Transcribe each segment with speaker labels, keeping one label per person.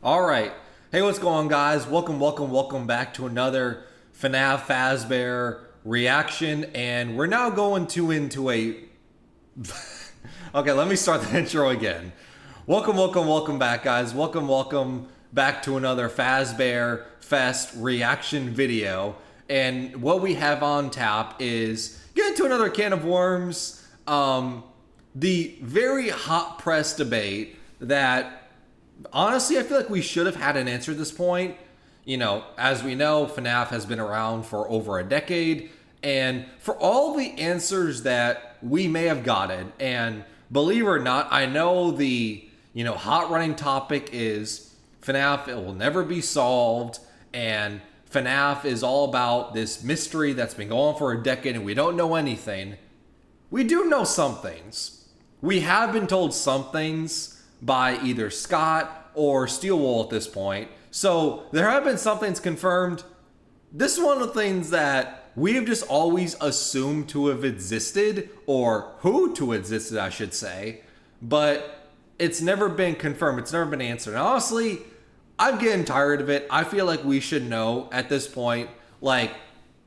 Speaker 1: All right. Hey, what's going on, guys? Welcome back to another FNAF Fazbear reaction. And we're now going into a... Okay, let me start the intro again. Welcome back, guys. Welcome back to another Fazbear Fest reaction video. And what we have on tap is get into another can of worms. The very hot press debate that honestly I feel like we should have had an answer at this point. You know, as we know, FNAF has been around for over a decade, and for all the answers that we may have gotten, and believe it or not, I know the hot running topic is FNAF, it will never be solved, and FNAF is all about this mystery that's been going on for a decade and we don't know anything. We do know some things. We have been told some things by either Scott or Steelwool at this point. So there have been some things confirmed. This is one of the things that we have just always assumed to have existed, or who to existed, I should say. But it's never been confirmed. It's never been answered. And honestly, I'm getting tired of it. I feel like we should know at this point. Like,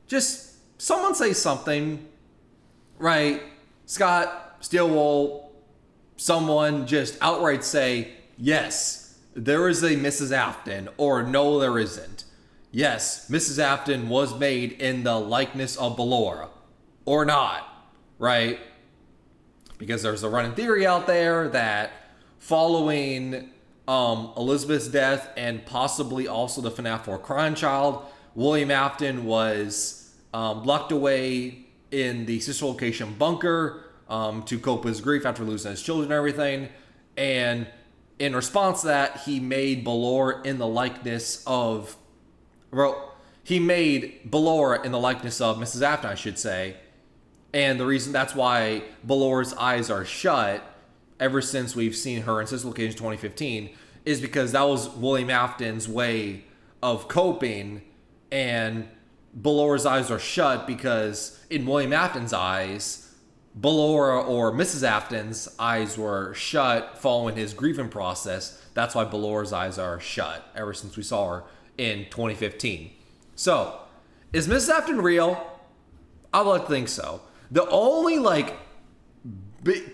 Speaker 1: just someone say something, right? Scott, Steelwool, someone just outright say, yes, there is a Mrs. Afton, or no, there isn't. Yes, Mrs. Afton was made in the likeness of Ballora, or not, right? Because there's a running theory out there that following Elizabeth's death and possibly also the FNAF 4 crime child, William Afton was locked away in the sister location bunker to cope with his grief after losing his children and everything. And in response to that, he made Ballora in the likeness of... Well, he made Ballora in the likeness of Mrs. Afton, I should say. And the reason that's why Ballora's eyes are shut ever since we've seen her in Sister Location 2015 is because that was William Afton's way of coping, and Ballora's eyes are shut because in William Afton's eyes, Ballora or Mrs. Afton's eyes were shut following his grieving process. That's why Ballora's eyes are shut ever since we saw her in 2015. So, is Mrs. Afton real? I would like to think so. The only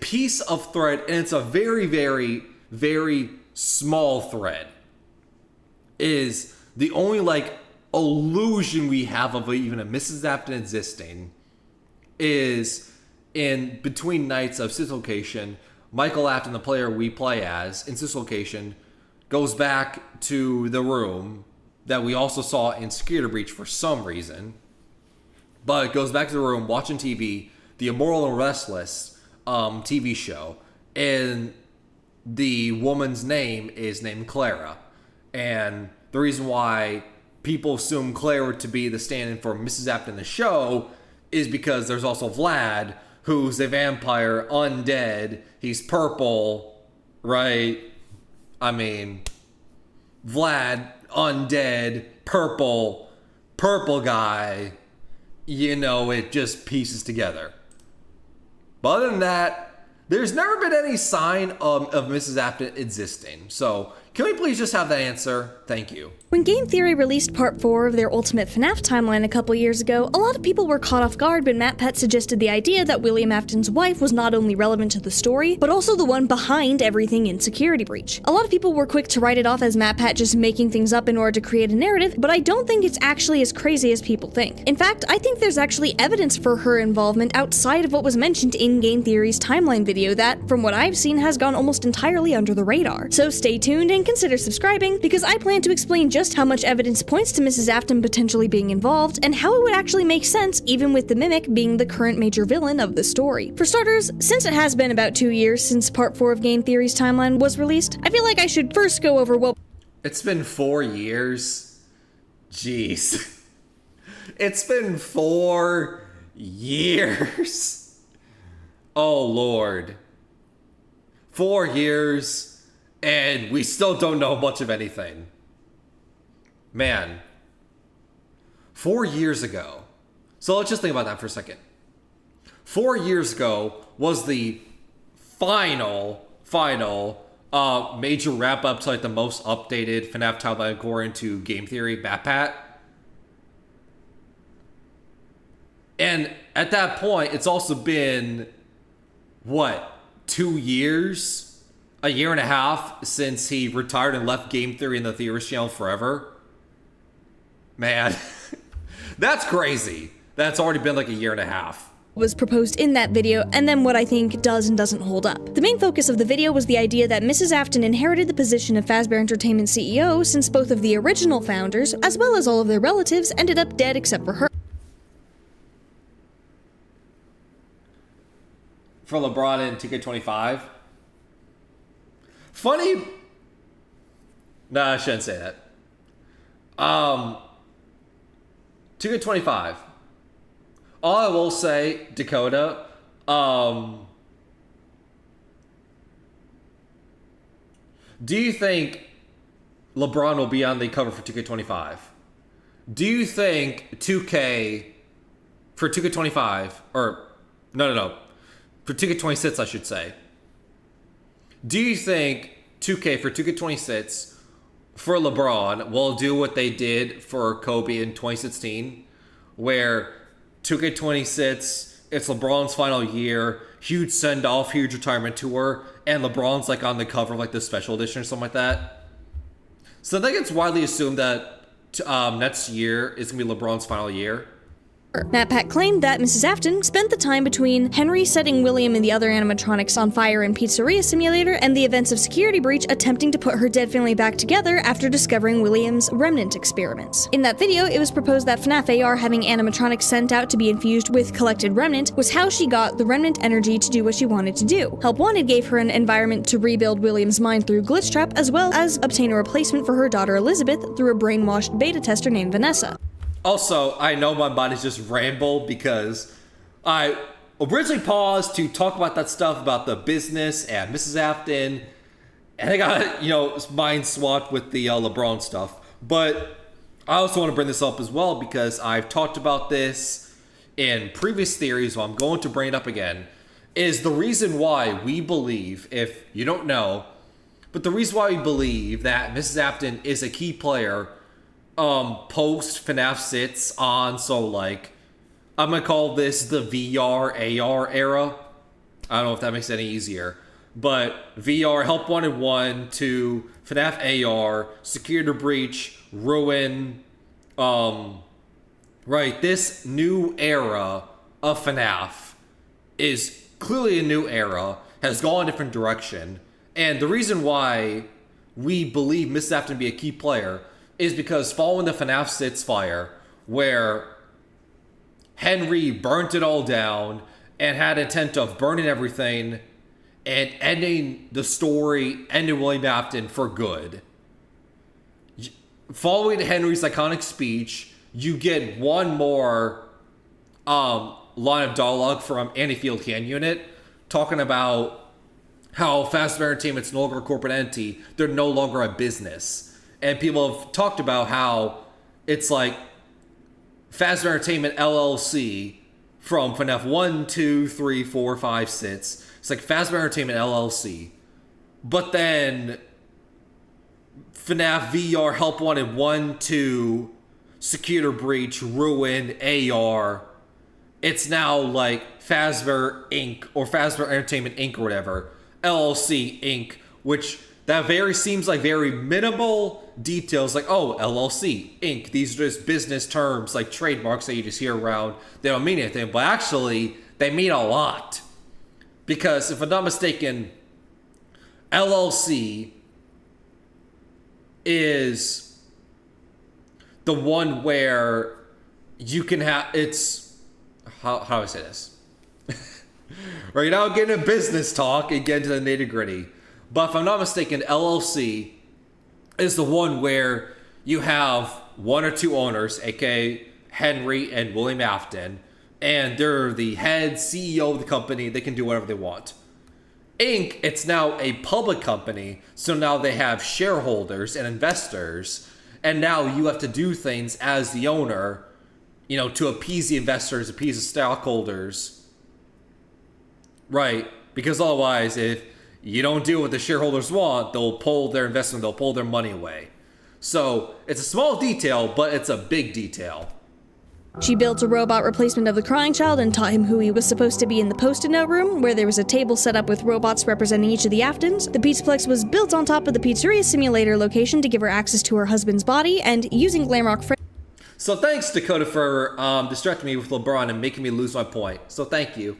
Speaker 1: piece of thread, and it's a very, very, very small thread, is the only illusion we have of even a Mrs. Afton existing is in Between Nights of Sister Location. Michael Afton, the player we play as in Sister Location, goes back to the room that we also saw in Security Breach for some reason, but goes back to the room watching TV, the Immoral and Restless TV show, and the woman's name is named Clara. And the reason why people assume Clara to be the stand-in for Mrs. Afton in the show is because there's also Vlad, who's a vampire, undead. He's purple, right? I mean, Vlad, undead, purple guy. You know, it just pieces together. But other than that, there's never been any sign of Mrs. Afton existing. So, can we please just have that answer? Thank you.
Speaker 2: When Game Theory released Part 4 of their Ultimate FNAF timeline a couple years ago, a lot of people were caught off guard when MatPat suggested the idea that William Afton's wife was not only relevant to the story, but also the one behind everything in Security Breach. A lot of people were quick to write it off as MatPat just making things up in order to create a narrative, but I don't think it's actually as crazy as people think. In fact, I think there's actually evidence for her involvement outside of what was mentioned in Game Theory's timeline video that, from what I've seen, has gone almost entirely under the radar. So stay tuned and consider subscribing, because I plan to explain just how much evidence points to Mrs. Afton potentially being involved, and how it would actually make sense even with the Mimic being the current major villain of the story. For starters, since it has been about 2 years since Part 4 of Game Theory's timeline was released, I feel like I should first go over what...
Speaker 1: It's been 4 years? Jeez. It's been 4 years. Oh, Lord. 4 years, and we still don't know much of anything. Man, 4 years ago. So let's just think about that for a second. 4 years ago was the final major wrap up to like the most updated FNAF timeline according to Game Theory, MatPat. And at that point, it's also been, what, 2 years? A year and a half since he retired and left Game Theory and the Theorist channel forever? Man, that's crazy. That's already been like a year and a half.
Speaker 2: Was proposed in that video, and then what I think does and doesn't hold up. The main focus of the video was the idea that Mrs. Afton inherited the position of Fazbear Entertainment CEO since both of the original founders, as well as all of their relatives, ended up dead except for her.
Speaker 1: For LeBron in 2K25. Funny. No, I shouldn't say that. 2K25. All I will say, Dakota, do you think LeBron will be on the cover for 2K25? Do you think 2K for 2K25, or no, for 2K26, I should say. Do you think 2K for 2K26 for LeBron will do what they did for Kobe in 2016, where 2K26, it's LeBron's final year, huge send-off, huge retirement tour, and LeBron's like on the cover of like the special edition or something like that? So I think it's widely assumed that next year is going to be LeBron's final year.
Speaker 2: MatPat claimed that Mrs. Afton spent the time between Henry setting William and the other animatronics on fire in Pizzeria Simulator and the events of Security Breach attempting to put her dead family back together after discovering William's remnant experiments. In that video, it was proposed that FNAF AR having animatronics sent out to be infused with collected remnant was how she got the remnant energy to do what she wanted to do. Help Wanted gave her an environment to rebuild William's mind through Glitch Trap, as well as obtain a replacement for her daughter Elizabeth through a brainwashed beta tester named Vanessa.
Speaker 1: Also, I know my body's just rambled because I originally paused to talk about that stuff about the business and Mrs. Afton, and I got, mind swapped with the LeBron stuff. But I also want to bring this up as well because I've talked about this in previous theories, so I'm going to bring it up again, is the reason why we believe, if you don't know, but the reason why we believe that Mrs. Afton is a key player post FNAF sits on, so like, I'm gonna call this the VR AR era. I don't know if that makes it any easier, but VR, Help Wanted 1, 2, FNAF AR, Security Breach, Ruin, right, this new era of FNAF is clearly a new era, has gone a different direction, and the reason why we believe Mrs. Afton to be a key player is because following the FNAF Sits fire, where Henry burnt it all down and had intent of burning everything and ending the story, ending William Afton for good. Following Henry's iconic speech, you get one more line of dialogue from Annie Field Hand Unit talking about how Fazbear Entertainment's no longer a corporate entity, they're no longer a business. And people have talked about how it's like Fazbear Entertainment LLC from FNAF 1, 2, 3, 4, 5, 6. It's like Fazbear Entertainment LLC. But then FNAF VR, Help Wanted 1, 2, Security Breach, Ruin, AR. It's now like Fazbear Inc. or Fazbear Entertainment Inc. or whatever. LLC Inc. Which that seems like very minimal details, like, oh, LLC, Inc. These are just business terms, like trademarks that you just hear around. They don't mean anything, but actually, they mean a lot. Because if I'm not mistaken, LLC is the one where you can have, it's, how do I say this? Right now, getting a business talk and get into the nitty gritty. But if I'm not mistaken, LLC is the one where you have one or two owners, aka Henry and William Afton, and they're the head CEO of the company. They can do whatever they want. Inc., it's now a public company, so now they have shareholders and investors, and now you have to do things as the owner, to appease the investors, appease the stockholders. Right, because otherwise, if you don't do what the shareholders want, they'll pull their investment, they'll pull their money away. So it's a small detail, but it's a big detail.
Speaker 2: She built a robot replacement of the crying child and taught him who he was supposed to be in the post-it note room, where there was a table set up with robots representing each of the Aftons. The Pizzaplex was built on top of the pizzeria simulator location to give her access to her husband's body, and using Glamrock
Speaker 1: So thanks, Dakota, for distracting me with LeBron and making me lose my point. So thank you.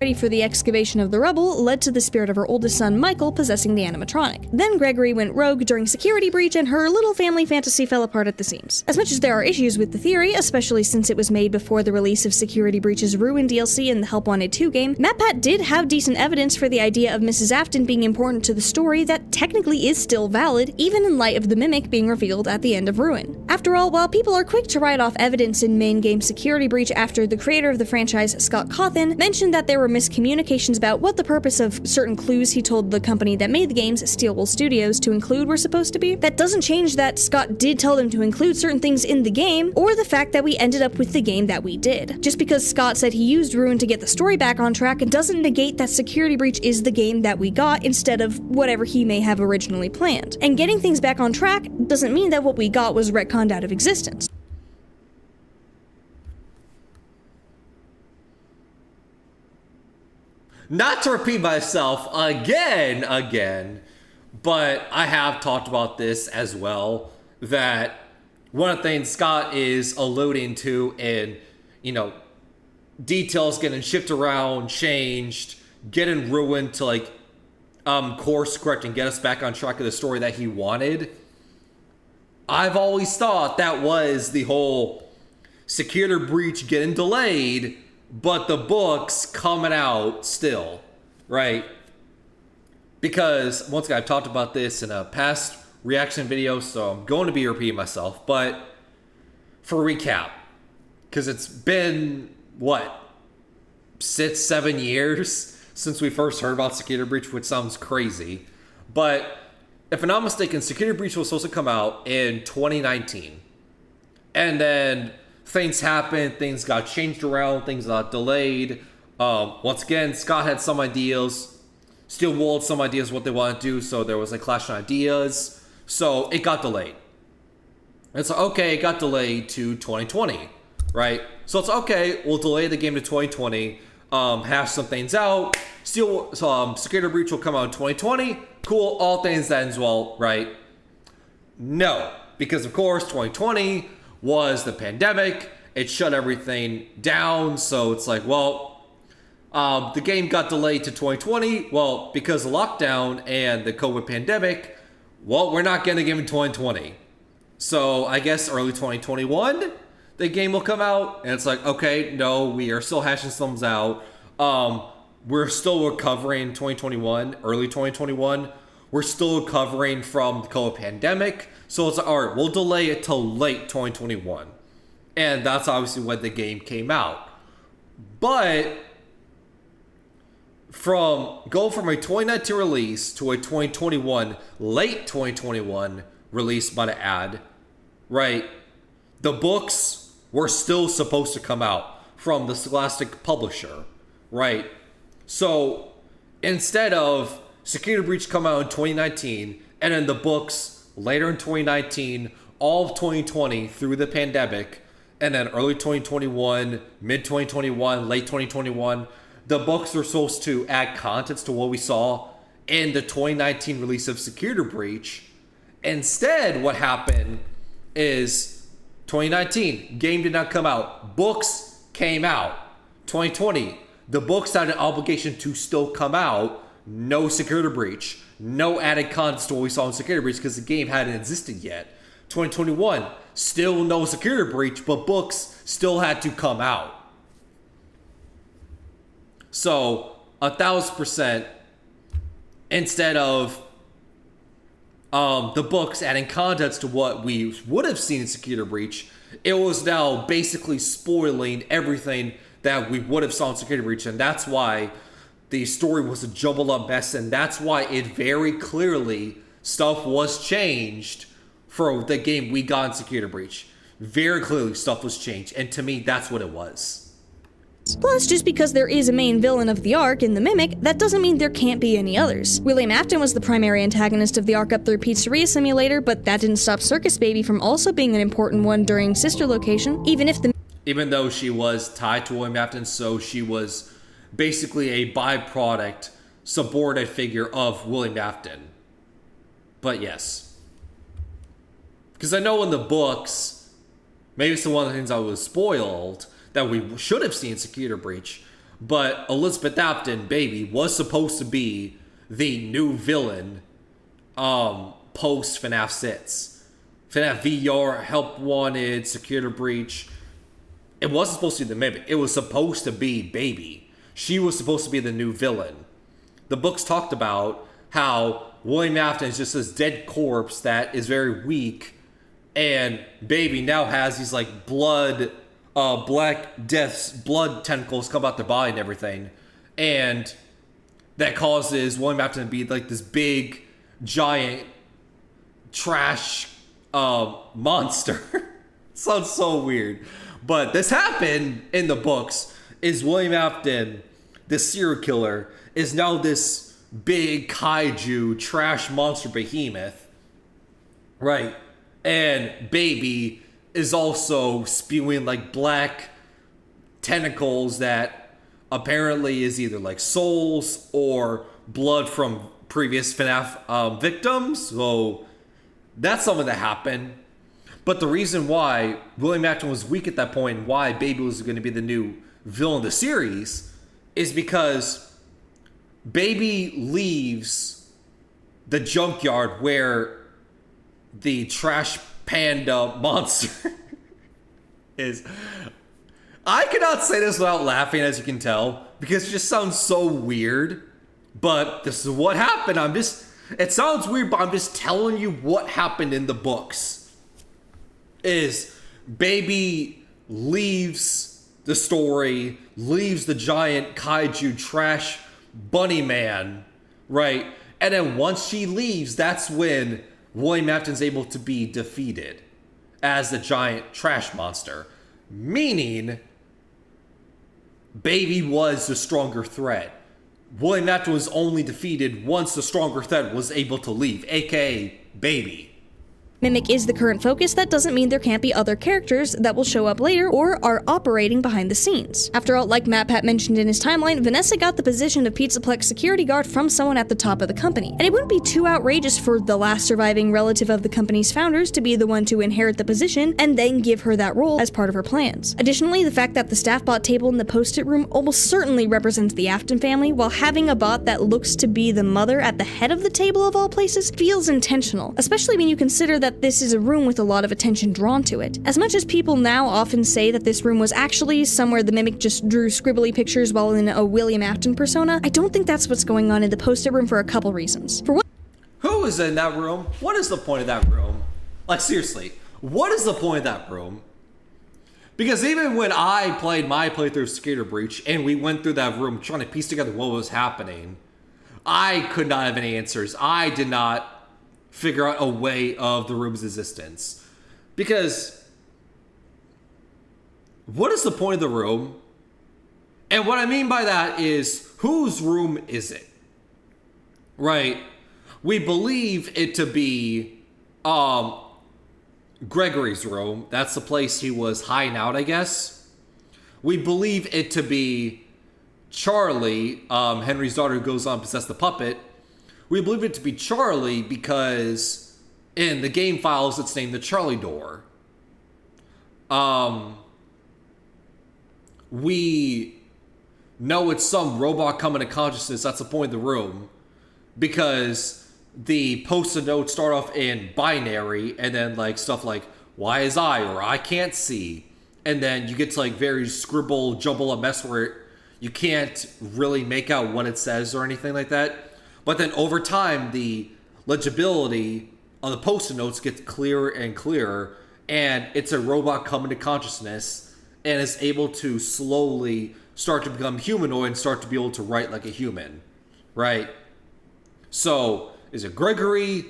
Speaker 2: ready for the excavation of the rubble led to the spirit of her oldest son, Michael, possessing the animatronic. Then Gregory went rogue during security breach and her little family fantasy fell apart at the seams. As much as there are issues with the theory, especially since it was made before the release of Security Breach's Ruin DLC and the Help Wanted 2 game, MatPat did have decent evidence for the idea of Mrs. Afton being important to the story that technically is still valid, even in light of the Mimic being revealed at the end of Ruin. After all, while people are quick to write off evidence in main game Security Breach after the creator of the franchise, Scott Cawthon, mentioned that there were miscommunications about what the purpose of certain clues he told the company that made the games, Steelwool Studios, to include were supposed to be, that doesn't change that Scott did tell them to include certain things in the game, or the fact that we ended up with the game that we did. Just because Scott said he used Ruin to get the story back on track doesn't negate that Security Breach is the game that we got instead of whatever he may have originally planned. And getting things back on track doesn't mean that what we got was retconned out of existence.
Speaker 1: Not to repeat myself again, but I have talked about this as well, that one of the things Scott is alluding to in, details getting shifted around, changed, getting ruined to course correct and get us back on track of the story that he wanted. I've always thought that was the whole Security Breach getting delayed, but the books coming out still, right? Because, once again, I've talked about this in a past reaction video, so I'm going to be repeating myself, but for recap, because it's been, 6-7 years since we first heard about Security Breach, which sounds crazy, but if I'm not mistaken, Security Breach was supposed to come out in 2019, and then things happened, things got changed around, things got delayed. Once again, Scott had some ideas, Steelwool had some ideas what they want to do, so there was a clash of ideas, so it got delayed. It's it got delayed to 2020, right? So it's okay, we'll delay the game to 2020, hash some things out. Security Breach will come out in 2020. Cool, all things ends well, right? No, because of course 2020 was the pandemic. It shut everything down. So it's the game got delayed to 2020. Well, because of lockdown and the COVID pandemic, we're not going to give it 2020. So I guess early 2021, the game will come out. And it's okay, no, we are still hashing things out. We're still recovering 2021, early 2021. We're still recovering from the COVID pandemic. So it's all right, we'll delay it till late 2021. And that's obviously when the game came out. But go from a 2019 release to a 2021, late 2021 release, by the ad, right? The books were still supposed to come out from the Scholastic publisher, right? So instead of Security Breach come out in 2019 and then the books later in 2019, all of 2020 through the pandemic, and then early 2021, mid 2021, late 2021, the books were supposed to add context to what we saw in the 2019 release of Security Breach. Instead, what happened is 2019, game did not come out. Books came out. 2020, the books had an obligation to still come out. No Security Breach. No added context to what we saw in Security Breach because the game hadn't existed yet. 2021, still no Security Breach, but books still had to come out. So, 1,000%, instead of the books adding context to what we would have seen in Security Breach, it was now basically spoiling everything that we would have saw in Security Breach, and that's why the story was a jumbled up mess, and that's why it very clearly, stuff was changed for the game we got in Security Breach. Very clearly, stuff was changed, and to me, that's what it was.
Speaker 2: Plus, just because there is a main villain of the arc in the Mimic, that doesn't mean there can't be any others. William Afton was the primary antagonist of the arc up through Pizzeria Simulator, but that didn't stop Circus Baby from also being an important one during Sister Location,
Speaker 1: even though she was tied to William Afton, so she was basically a byproduct, subordinate figure of William Afton. But yes. Because I know in the books, maybe it's one of the things I was spoiled, that we should have seen Security Breach, but Elizabeth Afton, Baby, was supposed to be the new villain post FNAF 6. FNAF VR, Help Wanted, Security Breach. It wasn't supposed to be the Mimic. It was supposed to be Baby. She was supposed to be the new villain. The books talked about how William Afton is just this dead corpse that is very weak, and Baby now has these like Black Death's blood tentacles come out their body and everything, and that causes William Afton to be like this big, giant, trash monster. Sounds so weird, but this happened in the books. Is William Afton, this serial killer, is now this big kaiju trash monster behemoth, right? And Baby is also spewing like black tentacles that apparently is either like souls or blood from previous FNAF victims. So that's something that happened. But the reason why William Afton was weak at that point and why Baby was going to be the new villain of the series is because Baby leaves the junkyard where the trash panda monster is. I cannot say this without laughing, as you can tell, because it just sounds so weird. But this is what happened. It sounds weird, but I'm just telling you what happened in the books. Is Baby leaves the story, leaves the giant kaiju trash bunny man, right? And then once she leaves, that's when William Afton's able to be defeated as the giant trash monster. Meaning, Baby was the stronger threat. William Afton was only defeated once the stronger threat was able to leave, aka Baby.
Speaker 2: Mimic is the current focus, that doesn't mean there can't be other characters that will show up later or are operating behind the scenes. After all, like MatPat mentioned in his timeline, Vanessa got the position of Pizzaplex security guard from someone at the top of the company, and it wouldn't be too outrageous for the last surviving relative of the company's founders to be the one to inherit the position and then give her that role as part of her plans. Additionally, the fact that the staff bot table in the post-it room almost certainly represents the Afton family, while having a bot that looks to be the mother at the head of the table of all places feels intentional, especially when you consider that this is a room with a lot of attention drawn to it. As much as people now often say that this room was actually somewhere the Mimic just drew scribbly pictures while in a William Afton persona, I don't think that's what's going on in the post-it room for a couple reasons. For one,
Speaker 1: who is in that room? What is the point of that room? Like, seriously, what is the point of that room? Because even when I played my playthrough of Skater Breach and we went through that room trying to piece together what was happening, I could not have any answers. I did not figure out a way of the room's existence. Because what is the point of the room? And what I mean by that is, whose room is it? Right? We believe it to be Gregory's room. That's the place he was hiding out, I guess. We believe it to be Charlie, Henry's daughter who goes on to possess the puppet. We believe it to be Charlie because in the game files it's named the Charlie door. We know it's some robot coming to consciousness. That's the point of the room. Because the post-it notes start off in binary and then like stuff like, why is I, or I can't see. And then you get to like very scribble, jumble up mess where you can't really make out what it says or anything like that. But then over time, the legibility on the post-it notes gets clearer and clearer, and it's a robot coming to consciousness and is able to slowly start to become humanoid and start to be able to write like a human, right? So, is it Gregory,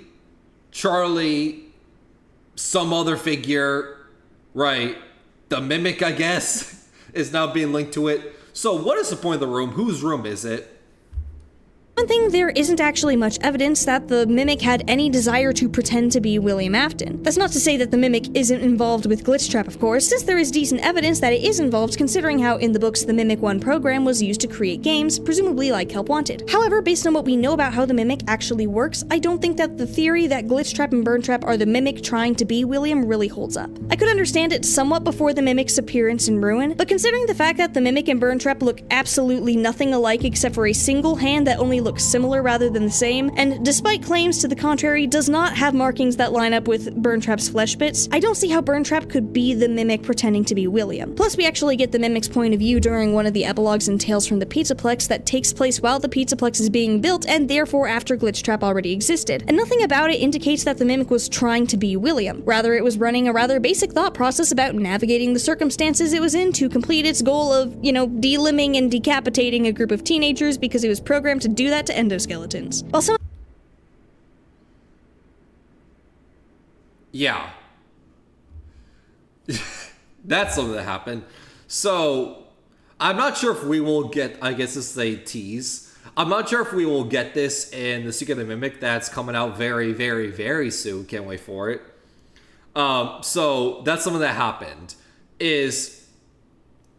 Speaker 1: Charlie, some other figure, right? The Mimic, I guess, is now being linked to it. So what is the point of the room? Whose room is it?
Speaker 2: One thing, there isn't actually much evidence that the Mimic had any desire to pretend to be William Afton. That's not to say that the Mimic isn't involved with Glitchtrap, of course, since there is decent evidence that it is involved considering how in the books the Mimic 1 program was used to create games, presumably like Help Wanted. However, based on what we know about how the Mimic actually works, I don't think that the theory that Glitchtrap and Burntrap are the Mimic trying to be William really holds up. I could understand it somewhat before the Mimic's appearance in Ruin, but considering the fact that the Mimic and Burntrap look absolutely nothing alike except for a single hand that only looks similar rather than the same, and despite claims to the contrary, does not have markings that line up with Burntrap's flesh bits, I don't see how Burntrap could be the Mimic pretending to be William. Plus, we actually get the Mimic's point of view during one of the epilogues in Tales from the Pizzaplex that takes place while the Pizzaplex is being built, and therefore after Glitchtrap already existed, and nothing about it indicates that the Mimic was trying to be William. Rather, it was running a rather basic thought process about navigating the circumstances it was in to complete its goal of, delimbing and decapitating a group of teenagers because it was programmed to do that to endoskeletons. While some
Speaker 1: Yeah. That's something that happened. So, I'm not sure if we will get, I guess this is a tease. I'm not sure if we will get this in The Secret of the Mimic that's coming out very, very, very soon. Can't wait for it. So, that's something that happened. Is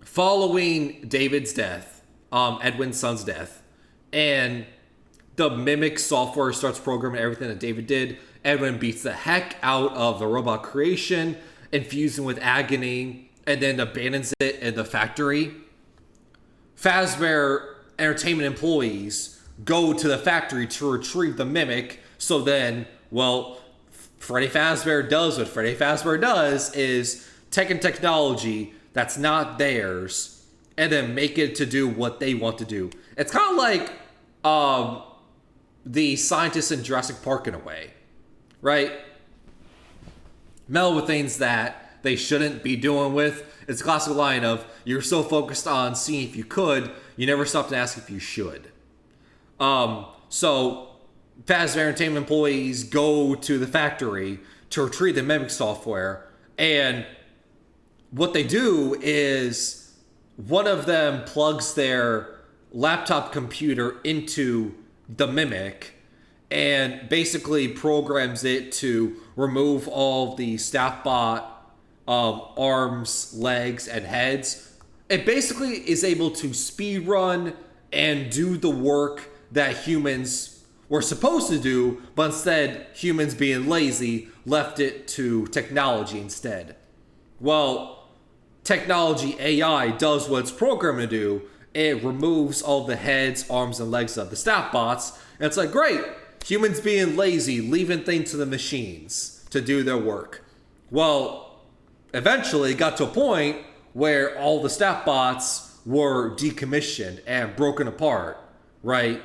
Speaker 1: following David's death, Edwin's son's death, and the Mimic software starts programming everything that David did. Edwin beats the heck out of the robot creation, infusing with agony, and then abandons it in the factory. Fazbear Entertainment employees go to the factory to retrieve the Mimic, so then, Freddy Fazbear does what Freddy Fazbear does, is take a technology that's not theirs, and then make it to do what they want to do. It's kind of like, the scientists in Jurassic Park in a way, right? Meddle with things that they shouldn't be doing with. It's a classic line of, you're so focused on seeing if you could, you never stopped to ask if you should. So, Fazbear Entertainment employees go to the factory to retrieve the Mimic software, and what they do is one of them plugs their laptop computer into the Mimic and basically programs it to remove all the staff bot arms, legs, and heads. It basically is able to speedrun and do the work that humans were supposed to do, but instead, humans being lazy left it to technology instead. Well, technology AI does what it's programmed to do. It removes all the heads, arms, and legs of the staff bots. And it's like, great, humans being lazy, leaving things to the machines to do their work. Well, eventually it got to a point where all the staff bots were decommissioned and broken apart, right?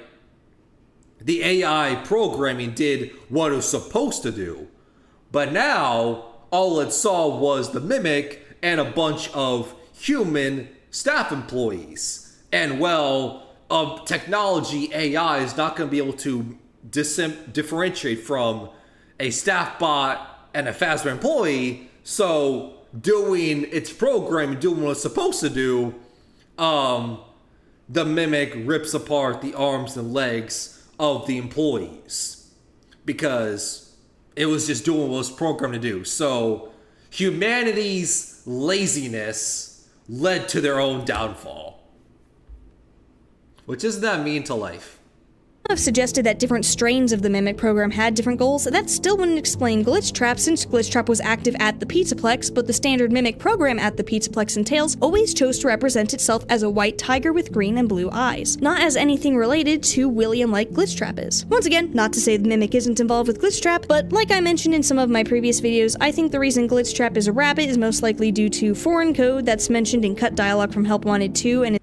Speaker 1: The AI programming did what it was supposed to do. But now, all it saw was the Mimic and a bunch of human staff employees. And technology AI is not going to be able to differentiate from a staff bot and a Fazbear employee. So doing its program, doing what it's supposed to do, the Mimic rips apart the arms and legs of the employees because it was just doing what it was programmed to do. So humanity's laziness led to their own downfall. Which isn't that mean to life?
Speaker 2: have suggested that different strains of the Mimic program had different goals, that still wouldn't explain Glitchtrap since Glitchtrap was active at the Pizzaplex, but the standard Mimic program at the Pizzaplex and Tales always chose to represent itself as a white tiger with green and blue eyes, not as anything related to William like Glitchtrap is. Once again, not to say the Mimic isn't involved with Glitchtrap, but like I mentioned in some of my previous videos, I think the reason Glitchtrap is a rabbit is most likely due to foreign code that's mentioned in cut dialogue from Help Wanted 2 and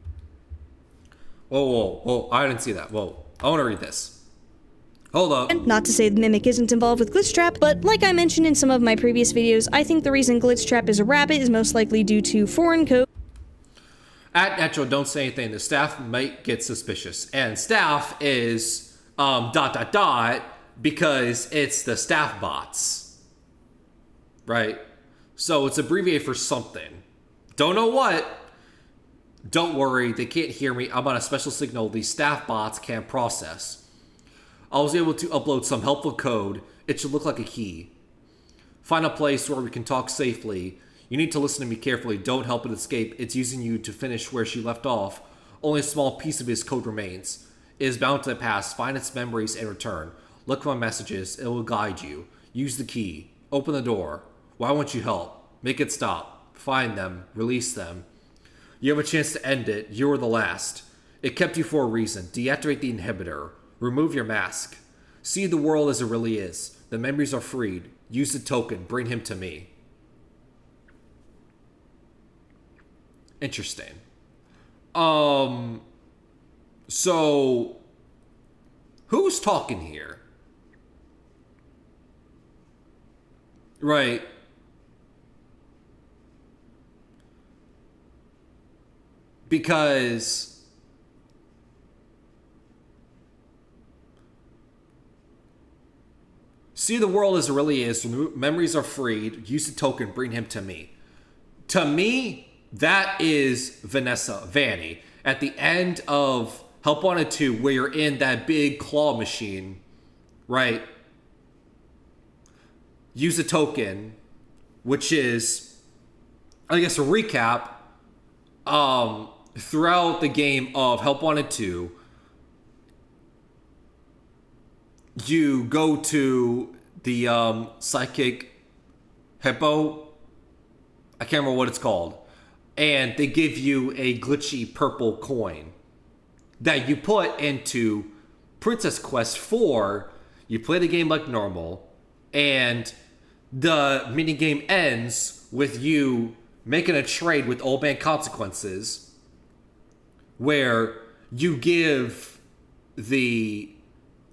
Speaker 1: Whoa, I didn't see that. Whoa, I want to read this. Hold up.
Speaker 2: Not to say the Mimic isn't involved with Glitchtrap, but like I mentioned in some of my previous videos, I think the reason Glitchtrap is a rabbit is most likely due to foreign code.
Speaker 1: At Natural, don't say anything. The staff might get suspicious. And staff is because it's the staff bots. Right? So it's abbreviated for something. Don't know what. Don't worry, they can't hear me. I'm on a special signal these staff bots can't process. I was able to upload some helpful code. It should look like a key. Find a place where we can talk safely. You need to listen to me carefully. Don't help it escape. It's using you to finish where she left off. Only a small piece of his code remains. It is bound to the past. Find its memories and return. Look for my messages. It will guide you. Use the key. Open the door. Why won't you help? Make it stop. Find them. Release them. You have a chance to end it. You were the last. It kept you for a reason. Deactivate the inhibitor. Remove your mask. See the world as it really is. The memories are freed. Use the token. Bring him to me. Interesting. So who's talking here? Right. Because see the world as it really is. Memories are freed. Use the token. Bring him to me. To me, that is Vanny. At the end of Help Wanted 2, where you're in that big claw machine, right? Use a token, which is, I guess, a recap. Throughout the game of Help Wanted 2, you go to the psychic hippo. I can't remember what it's called. And they give you a glitchy purple coin that you put into Princess Quest 4. You play the game like normal, and the minigame ends with you making a trade with Old Man Consequences, where you give the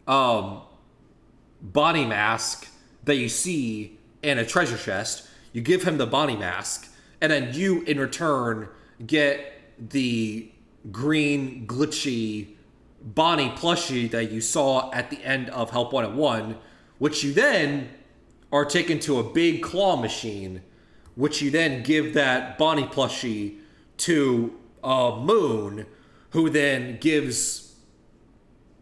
Speaker 1: body mask that you see in a treasure chest. You give him the body mask, and then you, in return, get the green, glitchy Bonnie plushie that you saw at the end of Help Wanted 1, which you then are taken to a big claw machine, which you then give that Bonnie plushie to Moon, who then gives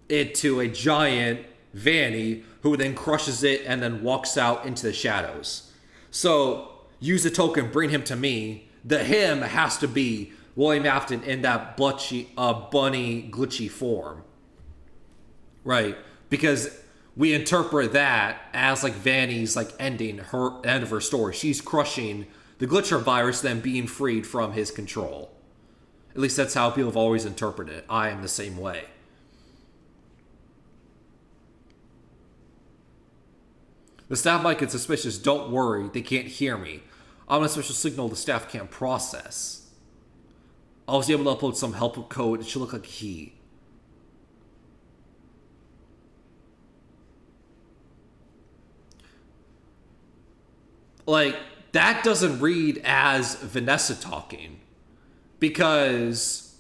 Speaker 1: it to a giant Vanny, who then crushes it and then walks out into the shadows. So, use the token, bring him to me. The him has to be William Afton in that bunny glitchy form. Right? Because we interpret that as like Vanny's like end of her story. She's crushing the glitcher virus, then being freed from his control. At least that's how people have always interpreted it. I am the same way. The staff might get suspicious. Don't worry, they can't hear me. I'm on a special signal the staff can't process. I was able to upload some helpful code. It should look like a key. Like, that doesn't read as Vanessa talking. Because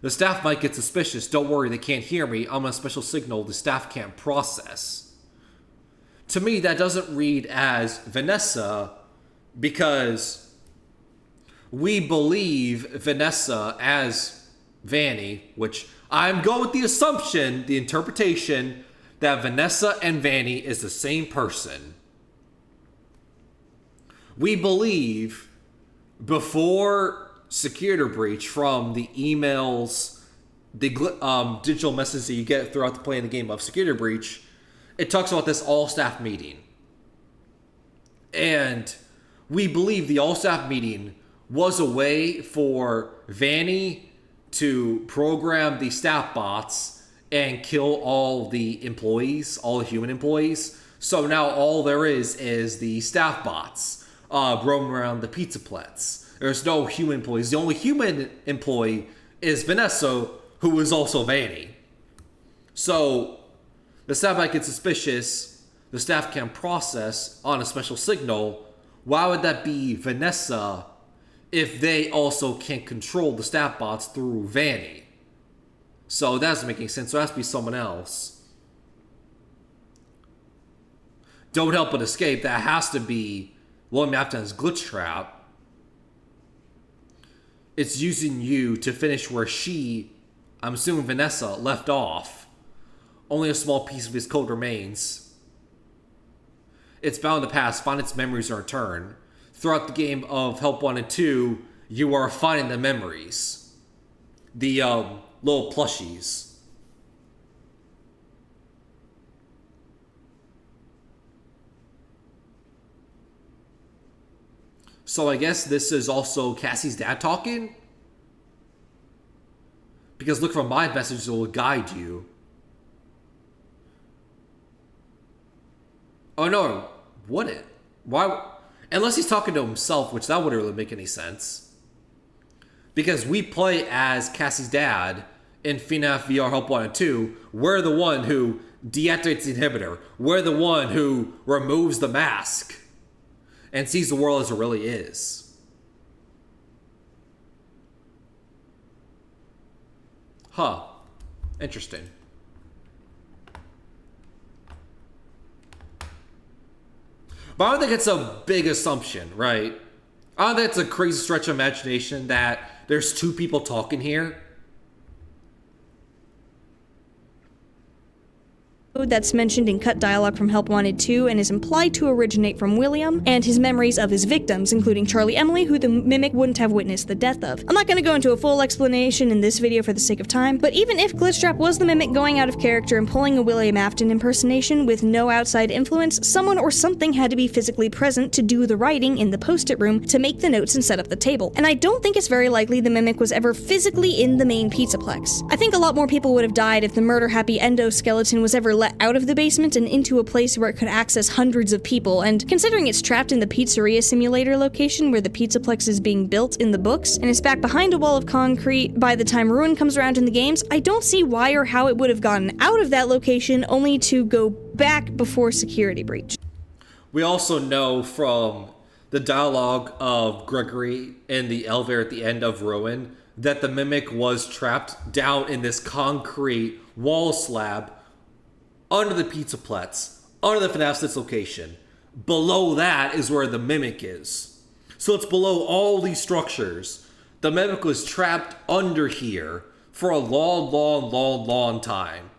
Speaker 1: the staff might get suspicious. Don't worry, they can't hear me. I'm on a special signal the staff can't process. To me, that doesn't read as Vanessa, because we believe Vanessa as Vanny, which I'm going with the assumption, the interpretation, that Vanessa and Vanny is the same person. We believe before security breach from the emails, the digital messages that you get throughout the play in the game of security breach, it talks about this all-staff meeting. And we believe the all-staff meeting was a way for Vanny to program the staff bots and kill all the employees, all the human employees. So now all there is the staff bots roaming around the pizza plats. There's no human employees. The only human employee is Vanessa, who is also Vanny. So the staff might get suspicious. The staff can process on a special signal. Why would that be Vanessa if they also can't control the staff bots through Vanny? So that doesn't make any sense. So it has to be someone else. Don't help but escape. That has to be William Afton's glitch trap. it's using you to finish where she, I'm assuming Vanessa, left off. Only a small piece of his code remains. It's bound to pass, find its memories in return. Throughout the game of Help 1 and 2, you are finding the memories. The little plushies. So I guess this is also Cassie's dad talking? Because look for my message, it will guide you. Oh no, would it? Why? Unless he's talking to himself, which that wouldn't really make any sense. Because we play as Cassie's dad in FNAF VR Help 1 and 2. We're the one who deactivates the inhibitor. We're the one who removes the mask and sees the world as it really is. Huh. Interesting. But I don't think it's a big assumption, right? I don't think it's a crazy stretch of imagination that there's two people talking here.
Speaker 2: That's mentioned in cut dialogue from Help Wanted 2 and is implied to originate from William and his memories of his victims, including Charlie Emily, who the Mimic wouldn't have witnessed the death of. I'm not going to go into a full explanation in this video for the sake of time, but even if Glitchtrap was the Mimic going out of character and pulling a William Afton impersonation with no outside influence, someone or something had to be physically present to do the writing in the post-it room to make the notes and set up the table. And I don't think it's very likely the Mimic was ever physically in the main Pizzaplex. I think a lot more people would have died if the murder-happy endoskeleton was ever let out of the basement and into a place where it could access hundreds of people, and considering it's trapped in the pizzeria simulator location where the Pizzaplex is being built in the books, and it's back behind a wall of concrete by the time Ruin comes around in the games, I don't see why or how it would have gotten out of that location only to go back before security breach.
Speaker 1: We also know from the dialogue of Gregory in the elevator at the end of Ruin that the Mimic was trapped down in this concrete wall slab under the Pizzaplex, under the FNAF 6 location. Below that is where the Mimic is. So it's below all these structures. The Mimic was trapped under here for a long time.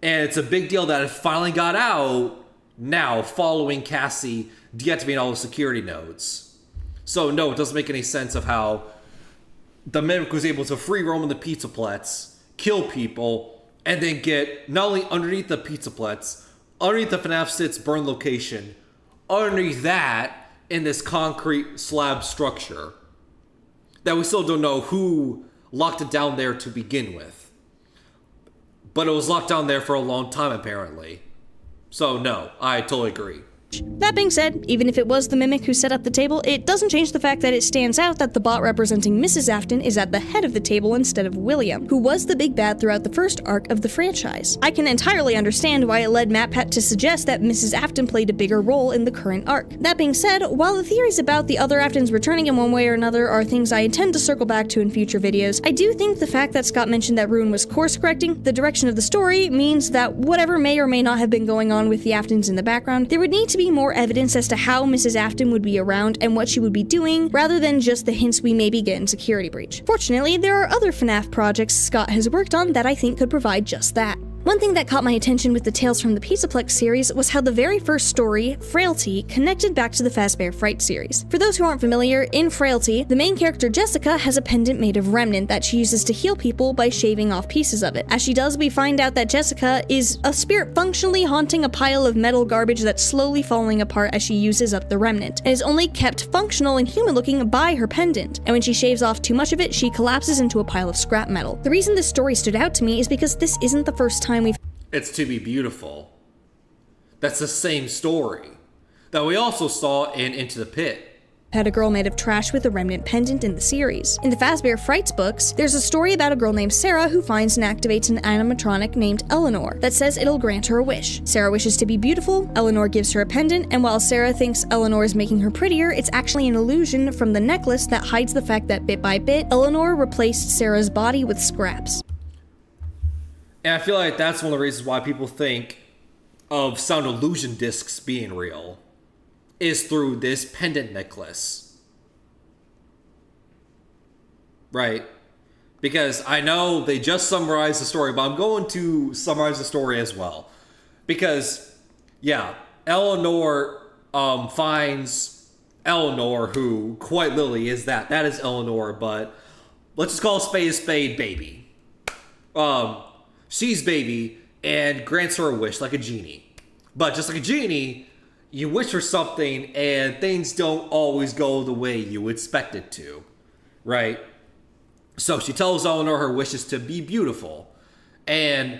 Speaker 1: And it's a big deal that it finally got out now, following Cassie deactivating all the security nodes. So no, it doesn't make any sense of how the Mimic was able to free roam in the Pizzaplex, kill people, and then get not only underneath the Pizzaplex, underneath the FNAF 6 burn location, underneath that in this concrete slab structure that we still don't know who locked it down there to begin with. But it was locked down there for a long time apparently. So no, I totally agree.
Speaker 2: That being said, even if it was the Mimic who set up the table, it doesn't change the fact that it stands out that the bot representing Mrs. Afton is at the head of the table instead of William, who was the big bad throughout the first arc of the franchise. I can entirely understand why it led MatPat to suggest that Mrs. Afton played a bigger role in the current arc. That being said, while the theories about the other Aftons returning in one way or another are things I intend to circle back to in future videos, I do think the fact that Scott mentioned that Ruin was course correcting the direction of the story means that whatever may or may not have been going on with the Aftons in the background, there would need to be more evidence as to how Mrs. Afton would be around and what she would be doing, rather than just the hints we maybe get in Security Breach. Fortunately, there are other FNAF projects Scott has worked on that I think could provide just that. One thing that caught my attention with the Tales from the Pizzaplex series was how the very first story, Frailty, connected back to the Fazbear Fright series. For those who aren't familiar, in Frailty, the main character Jessica has a pendant made of remnant that she uses to heal people by shaving off pieces of it. As she does, we find out that Jessica is a spirit functionally haunting a pile of metal garbage that's slowly falling apart as she uses up the remnant, and is only kept functional and human-looking by her pendant, and when she shaves off too much of it, she collapses into a pile of scrap metal. The reason this story stood out to me is because this isn't the first time
Speaker 1: It's To Be Beautiful. That's the same story that we also saw in Into the Pit.
Speaker 2: Had a girl made of trash with a remnant pendant in the series. In the Fazbear Frights books, there's a story about a girl named Sarah who finds and activates an animatronic named Eleanor that says it'll grant her a wish. Sarah wishes to be beautiful, Eleanor gives her a pendant, and while Sarah thinks Eleanor is making her prettier, it's actually an illusion from the necklace that hides the fact that bit by bit, Eleanor replaced Sarah's body with scraps.
Speaker 1: And I feel like that's one of the reasons why people think of sound illusion discs being real, is through this pendant necklace. right? Because I know they just summarized the story, but I'm going to summarize the story as well. Because, yeah, Eleanor finds Eleanor, who quite literally is that. That is Eleanor, but let's just call a spade baby. She's baby and grants her a wish like a genie. But just like a genie, you wish for something and things don't always go the way you expect it to, right? So she tells Eleanor her wish is to be beautiful. And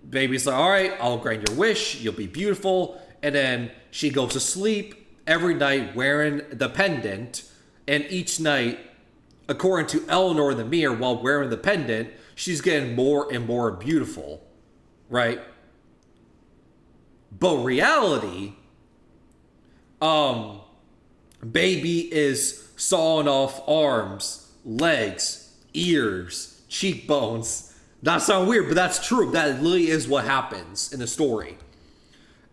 Speaker 1: baby's like, all right, I'll grant your wish. You'll be beautiful. And then she goes to sleep every night wearing the pendant. And each night, according to Eleanor in the mirror, while wearing the pendant, she's getting more and more beautiful, right? But reality, baby is sawing off arms, legs, ears, cheekbones. That sounds weird, but that's true. That literally is what happens in the story.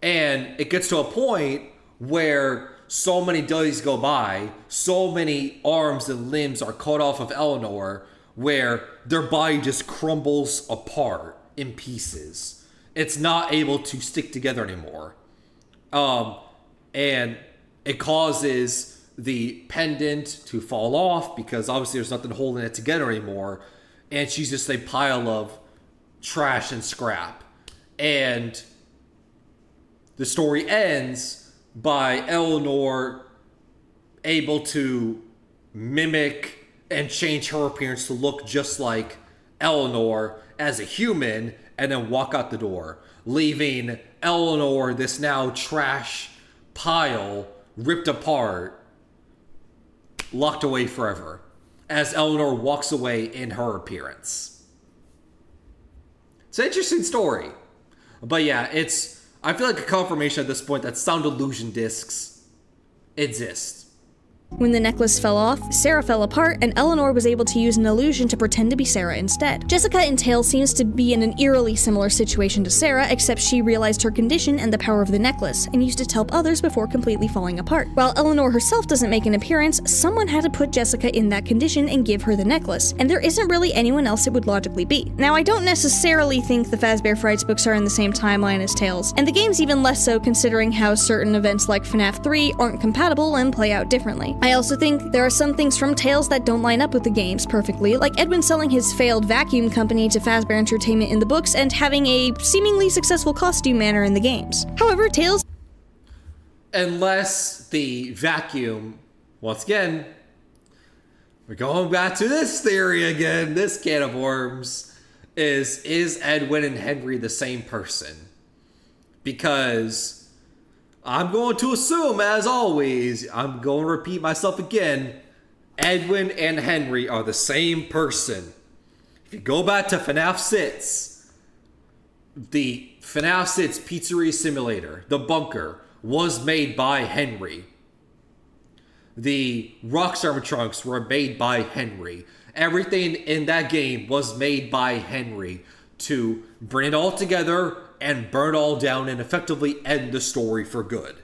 Speaker 1: And it gets to a point where so many days go by, so many arms and limbs are cut off of Eleanor, where their body just crumbles apart in pieces. It's not able to stick together anymore. And it causes the pendant to fall off because obviously there's nothing holding it together anymore. And she's just a pile of trash and scrap. And the story ends by Eleanor able to mimic and change her appearance to look just like Eleanor as a human and then walk out the door, leaving Eleanor, this now trash pile, ripped apart, locked away forever, as Eleanor walks away in her appearance. It's an interesting story. But yeah, I feel like a confirmation at this point that sound illusion discs exist.
Speaker 2: When the necklace fell off, Sarah fell apart, and Eleanor was able to use an illusion to pretend to be Sarah instead. Jessica in Tales seems to be in an eerily similar situation to Sarah, except she realized her condition and the power of the necklace, and used it to help others before completely falling apart. While Eleanor herself doesn't make an appearance, someone had to put Jessica in that condition and give her the necklace, and there isn't really anyone else it would logically be. Now, I don't necessarily think the Fazbear Frights books are in the same timeline as Tales, and the game's even less so considering how certain events like FNAF 3 aren't compatible and play out differently. I also think there are some things from Tales that don't line up with the games perfectly, like Edwin selling his failed vacuum company to Fazbear Entertainment in the books and having a seemingly successful costume manner in the games. However, Tales...
Speaker 1: Unless the vacuum, once again, we're going back to this theory again, this can of worms, is Edwin and Henry the same person? Because I'm going to assume, as always, I'm going to repeat myself again, Edwin and Henry are the same person. If you go back to FNAF 6, the FNAF 6 Pizzeria Simulator, the bunker, was made by Henry. The Rockstar animatronics were made by Henry. Everything in that game was made by Henry to bring it all together and burn it all down and effectively end the story for good.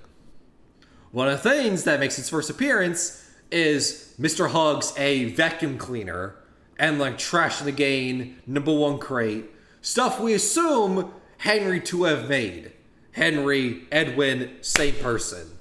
Speaker 1: One of the things that makes its first appearance is Mr. Hugs a vacuum cleaner and like trash in the game, #1 crate. Stuff we assume Henry to have made. Henry, Edwin, same person.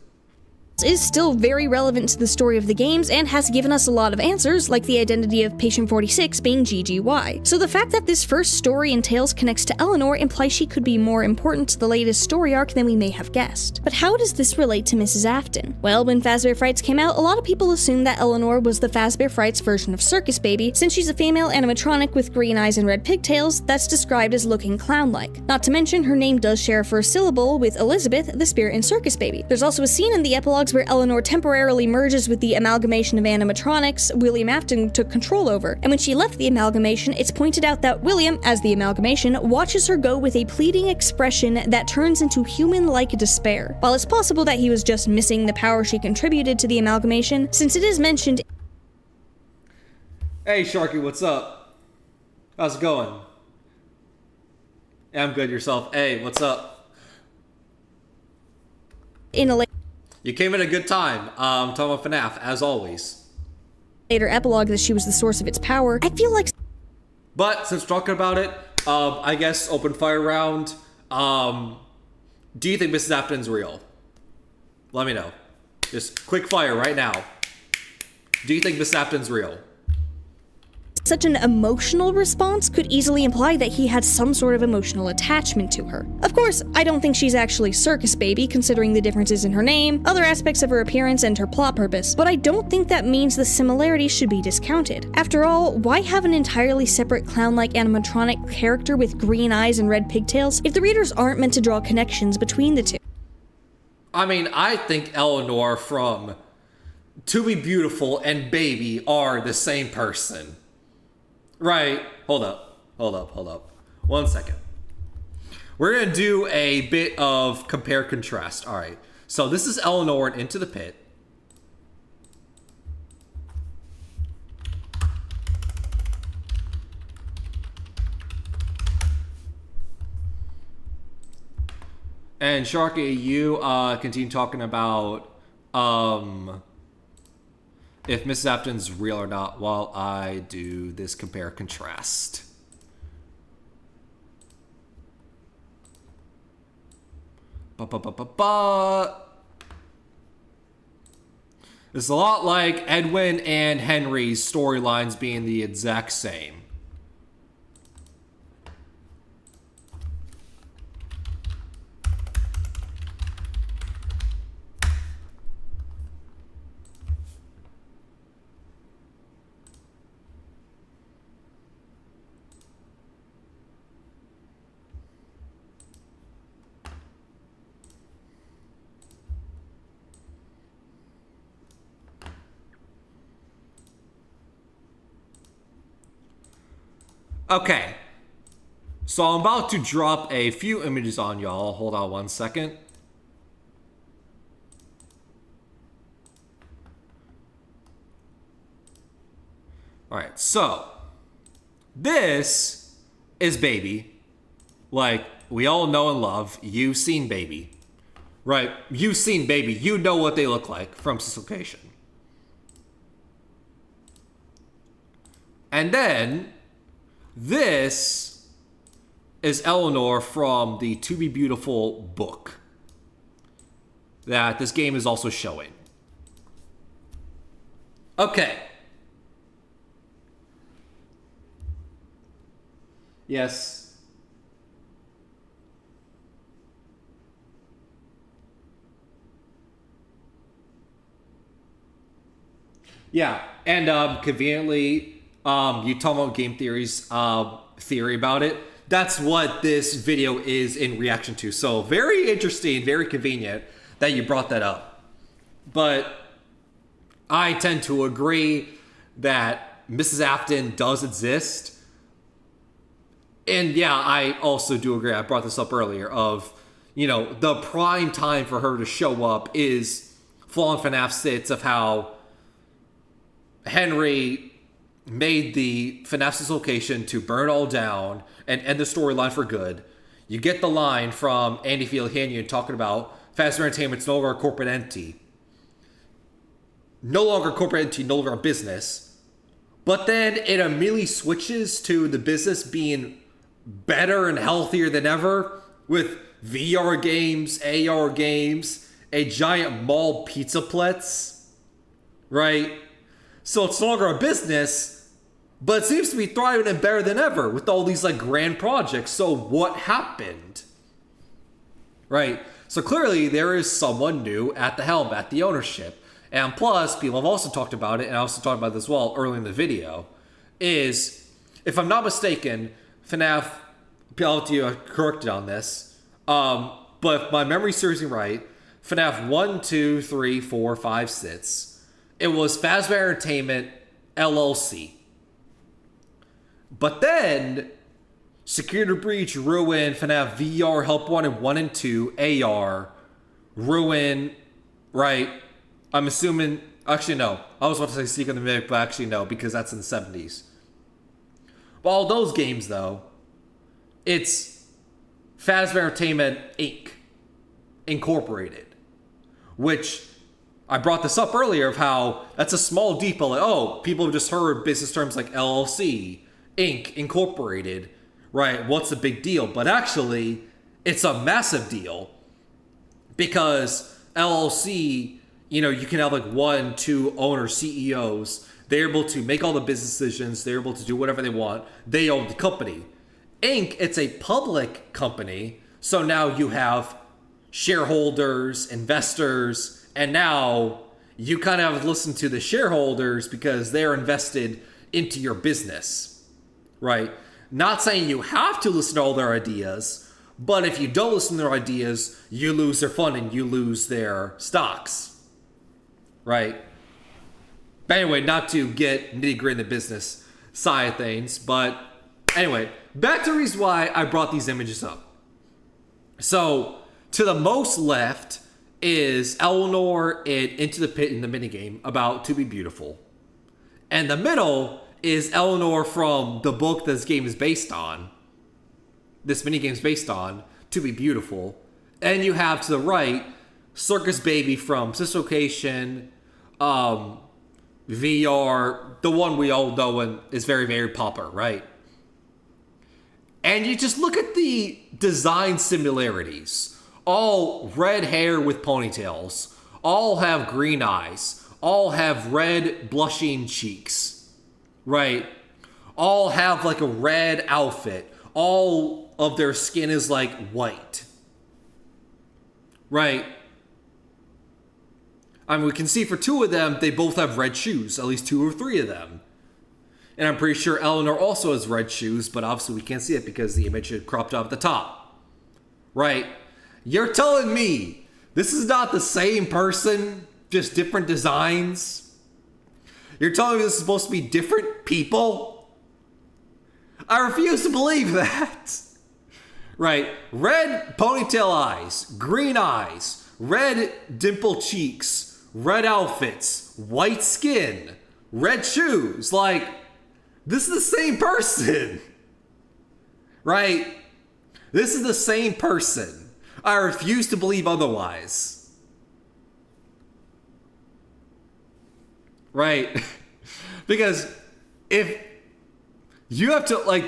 Speaker 2: is still very relevant to the story of the games and has given us a lot of answers, like the identity of Patient 46 being GGY. So the fact that this first story in Tales connects to Eleanor implies she could be more important to the latest story arc than we may have guessed. But how does this relate to Mrs. Afton? Well, when Fazbear Frights came out, a lot of people assumed that Eleanor was the Fazbear Frights version of Circus Baby, since she's a female animatronic with green eyes and red pigtails that's described as looking clown-like. Not to mention, her name does share a first syllable with Elizabeth, the spirit in Circus Baby. There's also a scene in the epilogues where Eleanor temporarily merges with the amalgamation of animatronics William Afton took control over, and when she left the amalgamation, it's pointed out that William, as the amalgamation, watches her go with a pleading expression that turns into human-like despair. While it's possible that he was just missing the power she contributed to the amalgamation, since it is mentioned.
Speaker 1: Hey Sharky, what's up? How's it going? Yeah, I'm good, yourself. Hey, what's up?
Speaker 2: In a
Speaker 1: You came at a good time. Talking about FNAF, as always.
Speaker 2: later epilogue that she was the source of its power, I feel like.
Speaker 1: But since we're talking about it, I guess open fire round. Do you think Mrs. Afton's real? Let me know. Just quick fire right now. Do you think Mrs. Afton's real?
Speaker 2: Such an emotional response could easily imply that he had some sort of emotional attachment to her. Of course, I don't think she's actually Circus Baby, considering the differences in her name, other aspects of her appearance, and her plot purpose, but I don't think that means the similarities should be discounted. After all, why have an entirely separate clown-like animatronic character with green eyes and red pigtails if the readers aren't meant to draw connections between the two?
Speaker 1: I mean, I think Eleanor from To Be Beautiful and Baby are the same person. Right. Hold up. 1 second. We're going to do a bit of compare contrast. All right. So this is Eleanor in Into the Pit. And Sharky, you continue talking about if Mrs. Afton's real or not while I do this compare contrast. It's a lot like Edwin and Henry's storylines being the exact same. Okay, so I'm about to drop a few images on y'all. Hold on 1 second. All right, so this is Baby. Like, we all know and love. You've seen Baby. Right, you've seen Baby. You know what they look like from this location. And then this is Eleanor from the To Be Beautiful book that this game is also showing. Okay. Yes. Yeah, and conveniently, you talk about game theories, theory about it. That's what this video is in reaction to. So very interesting, very convenient that you brought that up. But I tend to agree that Mrs. Afton does exist. And yeah, I also do agree. I brought this up earlier of, you know, the prime time for her to show up is Flaw and FNAF sits of how Henry made the FNAF's location to burn all down and end the storyline for good. You get the line from Andy Filianian talking about Fazbear Entertainment's no longer a corporate entity. No longer a corporate entity, no longer a business. But then it immediately switches to the business being better and healthier than ever with VR games, AR games, a giant mall pizza plets, right? So it's no longer a business, but it seems to be thriving and better than ever with all these like grand projects. So what happened? Right? So clearly there is someone new at the helm, at the ownership. And plus, people have also talked about it, and I also talked about this as well early in the video, is, if I'm not mistaken, FNAF, I'll have to corrected on this, but if my memory serves me right, FNAF 1, 2, 3, 4, 5, 6, it was Fazbear Entertainment LLC. But then, Security Breach ruined FNAF VR, Help 1 and 1 and 2, AR, ruin, right? I'm assuming, actually no, I was about to say Seek on the Mimic, but actually no, because that's in the 70s. But all those games though, it's Fazbear Entertainment Inc. Incorporated, which I brought this up earlier of how that's a small detail. Like, oh, people have just heard business terms like LLC, Inc., Incorporated, right? What's the big deal? But actually, it's a massive deal because LLC, you can have like 1, 2 owners, CEOs. They're able to make all the business decisions. They're able to do whatever they want. They own the company. Inc., it's a public company. So now you have shareholders, investors, and now you kind of have to listen to the shareholders because they're invested into your business, right? Not saying you have to listen to all their ideas, but if you don't listen to their ideas, you lose their funding, you lose their stocks, right? But anyway, not to get nitty-gritty in the business side of things, but anyway, back to the reason why I brought these images up. So, to the most left is Eleanor in Into the Pit in the minigame about To Be Beautiful. And the middle is Eleanor from the book this game is based on. This minigame is based on, To Be Beautiful. And you have to the right, Circus Baby from Dislocation, VR, the one we all know and is very, very popular, right? And you just look at the design similarities. All red hair with ponytails. All have green eyes. All have red blushing cheeks. Right? All have like a red outfit. All of their skin is like white. Right? I mean, we can see for 2 of them, they both have red shoes. At least 2 or 3 of them. And I'm pretty sure Eleanor also has red shoes, but obviously we can't see it because the image is cropped up at the top. Right? You're telling me this is not the same person, just different designs? You're telling me this is supposed to be different people? I refuse to believe that. Right? Red ponytail eyes, green eyes, red dimple cheeks, red outfits, white skin, red shoes. Like, this is the same person. Right? This is the same person. I refuse to believe otherwise. Right? Because if you have to, like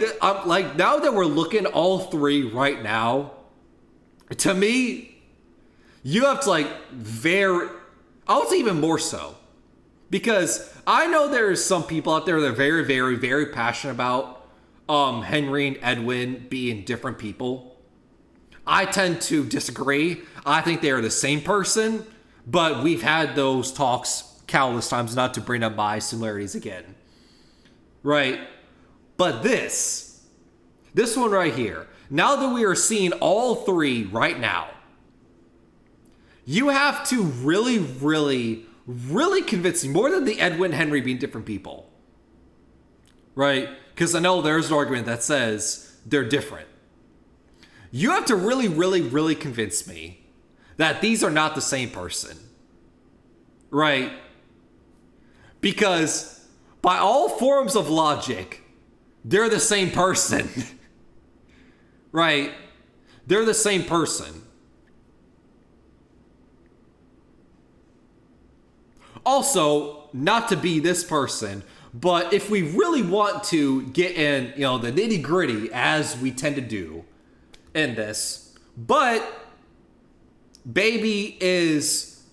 Speaker 1: now that we're looking all 3 right now, to me, you have to I would say even more so. Because I know there's some people out there that are very, very, very passionate about Henry and Edwin being different people. I tend to disagree. I think they are the same person, but we've had those talks countless times, not to bring up my similarities again. Right? But this one right here, now that we are seeing all 3 right now, you have to really, really, really convince me, more than the Edwin and Henry being different people. Right? Because I know there's an argument that says they're different. You have to really, really, really convince me that these are not the same person. Right? Because by all forms of logic, they're the same person. Right? They're the same person. Also, not to be this person, but if we really want to get in, the nitty gritty, as we tend to do in this, but Baby is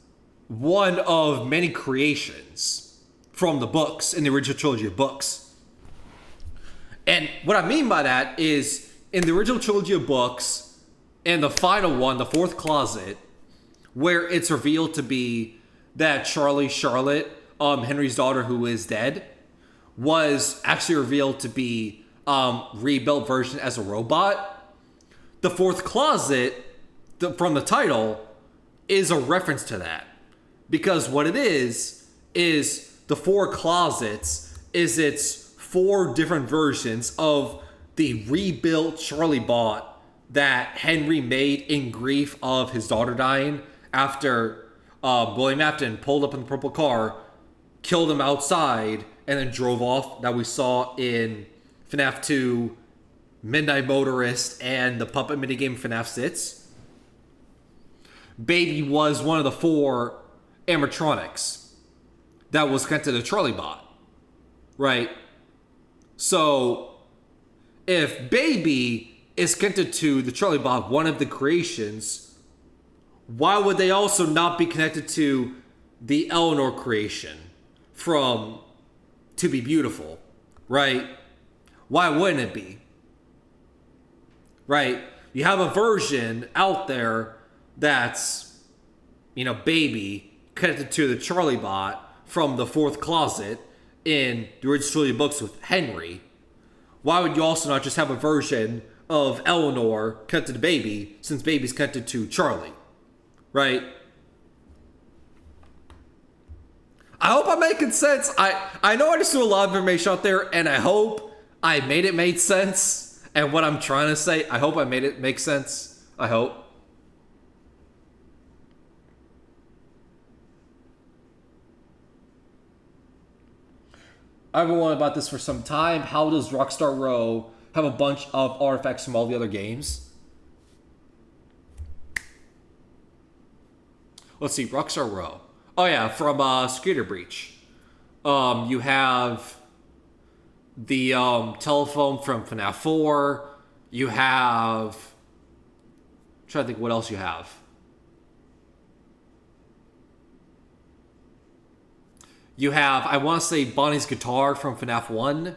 Speaker 1: one of many creations from the books, in the original trilogy of books. And what I mean by that is, in the original trilogy of books, and the final one, the 4th closet, where it's revealed to be that Charlotte, Henry's daughter who is dead, was actually revealed to be rebuilt version as a robot. The 4th closet, from the title, is a reference to that. Because what it is the 4 closets is its 4 different versions of the rebuilt Charlie bot that Henry made in grief of his daughter dying after William Afton pulled up in the purple car, killed him outside, and then drove off, that we saw in FNAF 2, Midnight Motorist, and the puppet minigame FNAF 6. Baby was one of the 4 animatronics that was connected to Charlie Bot, right? So if Baby is connected to the Charlie Bot, one of the creations, why would they also not be connected to the Eleanor creation from To Be Beautiful, right? Why wouldn't it be? Right? You have a version out there that's, Baby connected to the Charlie Bot from the fourth closet in the original trilogy books with Henry. Why would you also not just have a version of Eleanor connected to Baby, since Baby's connected to Charlie? Right? I hope I'm making sense. I know I just threw a lot of information out there, and I hope I made it make sense. And what I'm trying to say, I hope I made it make sense. I hope. I've been wondering about this for some time. How does Rockstar Row have a bunch of artifacts from all the other games? Let's see, Rockstar Row. Oh yeah, from Skater Breach. You have the telephone from FNAF 4. You have... I'm trying to think what else you have. You have, I want to say, Bonnie's guitar from FNAF 1.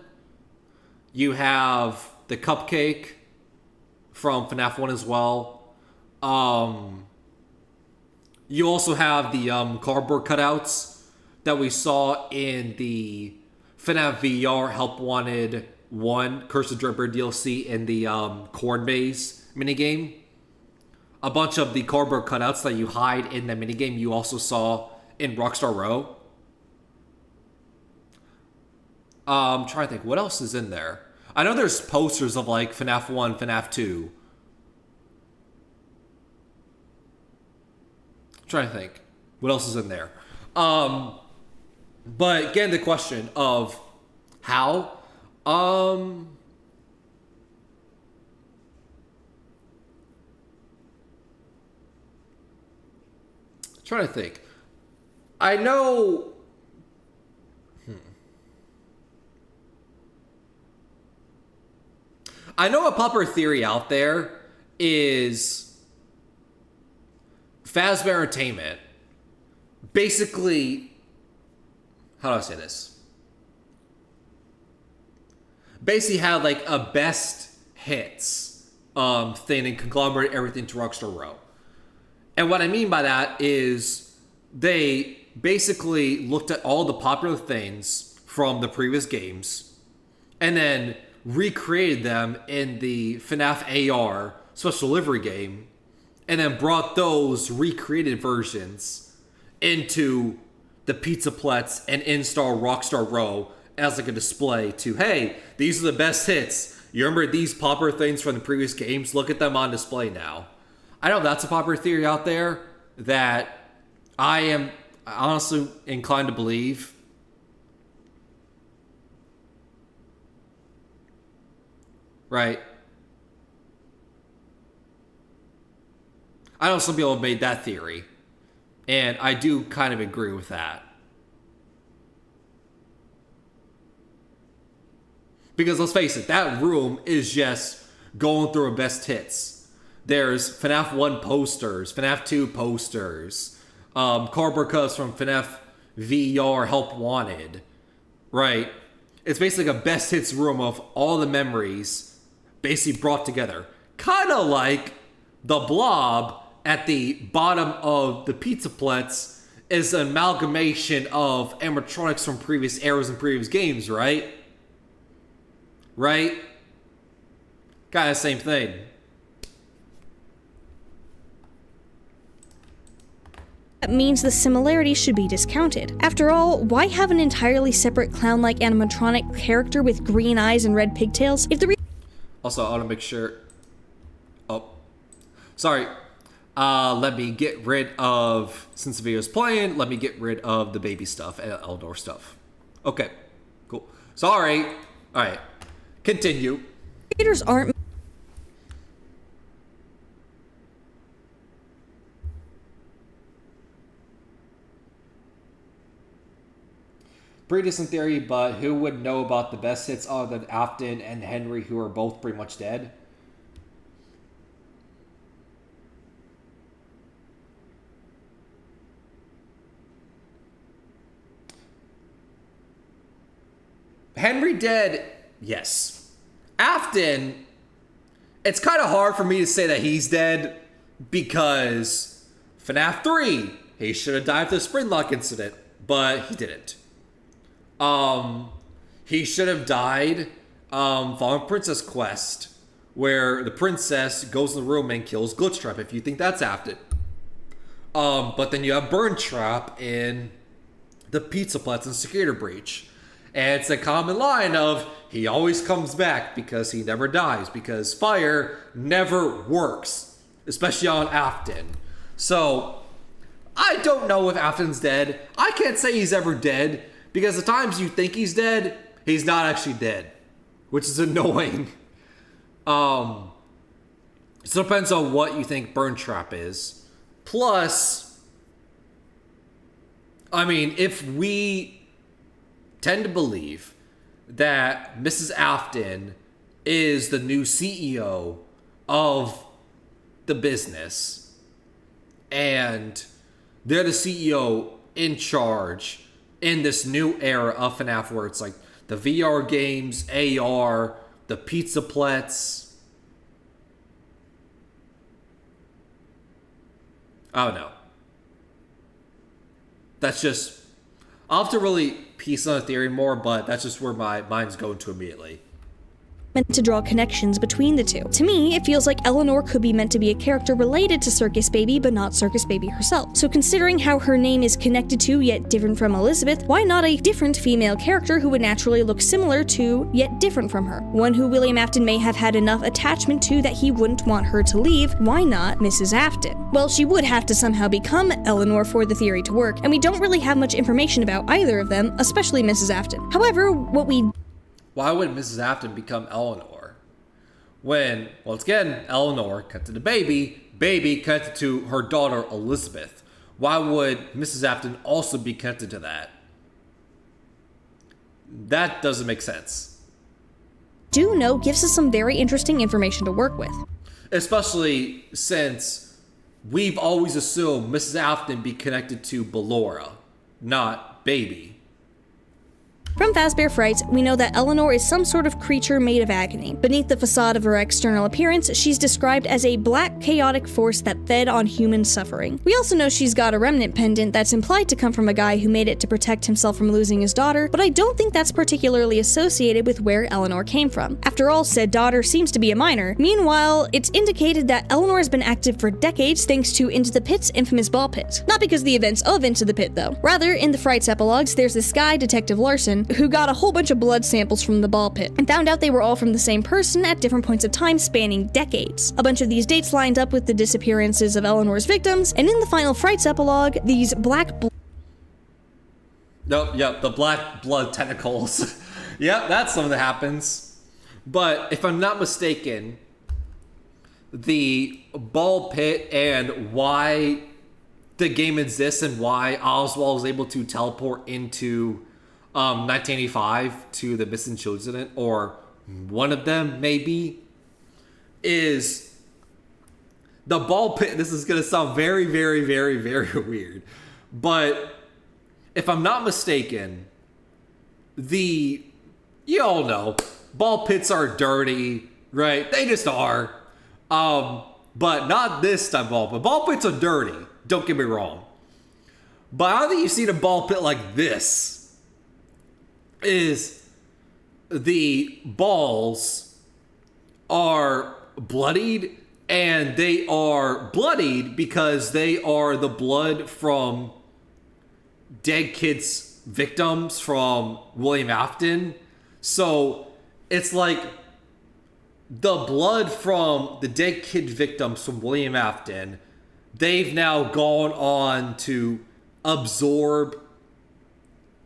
Speaker 1: You have the cupcake from FNAF 1 as well. You also have the cardboard cutouts that we saw in the FNAF VR Help Wanted 1 Curse of Dreadbird DLC in the corn maze minigame. A bunch of the cardboard cutouts that you hide in the minigame you also saw in Rockstar Row. I'm trying to think, what else is in there? I know there's posters of like FNAF 1, FNAF 2. I'm trying to think, what else is in there? But again, the question of how, trying to think. I know. I know a popular theory out there is Fazbear Entertainment basically, how do I say this? Basically had like a best hits thing and conglomerate everything to Rockstar Row. And what I mean by that is they basically looked at all the popular things from the previous games and then recreated them in the FNAF AR special delivery game and then brought those recreated versions into the Pizzaplex and install Rockstar Row as like a display to, hey, these are the best hits. You remember these popular things from the previous games? Look at them on display now. I know that's a popular theory out there that I am honestly inclined to believe. Right? I know some people have made that theory, and I do kind of agree with that. Because let's face it, that room is just going through a best hits. There's FNAF 1 posters, FNAF 2 posters, cardboard cuts from FNAF VR Help Wanted, right? It's basically a best hits room of all the memories basically brought together. Kind of like the blob at the bottom of the Pizzaplex is an amalgamation of animatronics from previous eras and previous games, right? Right? Kind of the same thing.
Speaker 2: That means the similarities should be discounted. After all, why have an entirely separate clown-like animatronic character with green eyes and red pigtails if the
Speaker 1: Also, I want to make sure... Oh. Sorry. Let me get rid of... Since the video's playing, let me get rid of the baby stuff and Eldor stuff. Okay. Cool. Sorry. Alright. Continue.
Speaker 2: creators aren't
Speaker 1: pretty decent theory, but who would know about the best hits other than Afton and Henry, who are both pretty much dead? Henry dead, yes. Afton, it's kind of hard for me to say that he's dead because FNAF 3, he should have died after the Springlock incident, but he didn't. He should have died following Princess Quest, where the princess goes in the room and kills Glitchtrap, if you think that's Afton. But then you have Burn Trap in the Pizza Platz and Security Breach. And it's a common line of, he always comes back because he never dies, because fire never works, especially on Afton. So, I don't know if Afton's dead. I can't say he's ever dead, because the times you think he's dead, he's not actually dead, which is annoying. So it depends on what you think Burn Trap is. Plus, I mean, if we tend to believe that Mrs. Afton is the new CEO of the business, and they're the CEO in charge in this new era of FNAF, where it's like the VR games, AR, the Pizza Platz. I don't know. That's just, I'll have to really piece on the theory more, but that's just where my mind's going to immediately.
Speaker 2: Meant to draw connections between the two. To me, it feels like Eleanor could be meant to be a character related to Circus Baby, but not Circus Baby herself. So considering how her name is connected to, yet different from Elizabeth, why not a different female character who would naturally look similar to, yet different from her? One who William Afton may have had enough attachment to that he wouldn't want her to leave. Why not Mrs. Afton? Well, she would have to somehow become Eleanor for the theory to work, and we don't really have much information about either of them, especially Mrs. Afton. However,
Speaker 1: Why would Mrs. Afton become Eleanor? When, once again, Eleanor connected to Baby, Baby connected to her daughter Elizabeth. Why would Mrs. Afton also be connected to that? That doesn't make sense.
Speaker 2: Do know gives us some very interesting information to work with.
Speaker 1: Especially since we've always assumed Mrs. Afton be connected to Ballora, not Baby.
Speaker 2: From Fazbear Frights, we know that Eleanor is some sort of creature made of agony. Beneath the facade of her external appearance, she's described as a black, chaotic force that fed on human suffering. We also know she's got a remnant pendant that's implied to come from a guy who made it to protect himself from losing his daughter, but I don't think that's particularly associated with where Eleanor came from. After all, said daughter seems to be a minor. Meanwhile, it's indicated that Eleanor has been active for decades thanks to Into the Pit's infamous ball pit. Not because of the events of Into the Pit, though. Rather, in the Frights epilogues, there's this guy, Detective Larson, who got a whole bunch of blood samples from the ball pit, and found out they were all from the same person at different points of time spanning decades. A bunch of these dates lined up with the disappearances of Eleanor's victims, and in the final Frights epilogue, these the
Speaker 1: black blood tentacles. Yep, that's something that happens. But if I'm not mistaken, the ball pit and why the game exists and why Oswald was able to teleport into 1985 to the missing children, or one of them maybe, is the ball pit. This is going to sound very, very, very, very weird, but if I'm not mistaken, you all know, ball pits are dirty, right? They just are. But not this type of ball pit. Ball pits are dirty, don't get me wrong. But I don't think you've seen a ball pit like this. Is the balls are bloodied, and they are bloodied because they are the blood from dead kids' victims from William Afton. So it's like the blood from the dead kid victims from William Afton, they've now gone on to absorb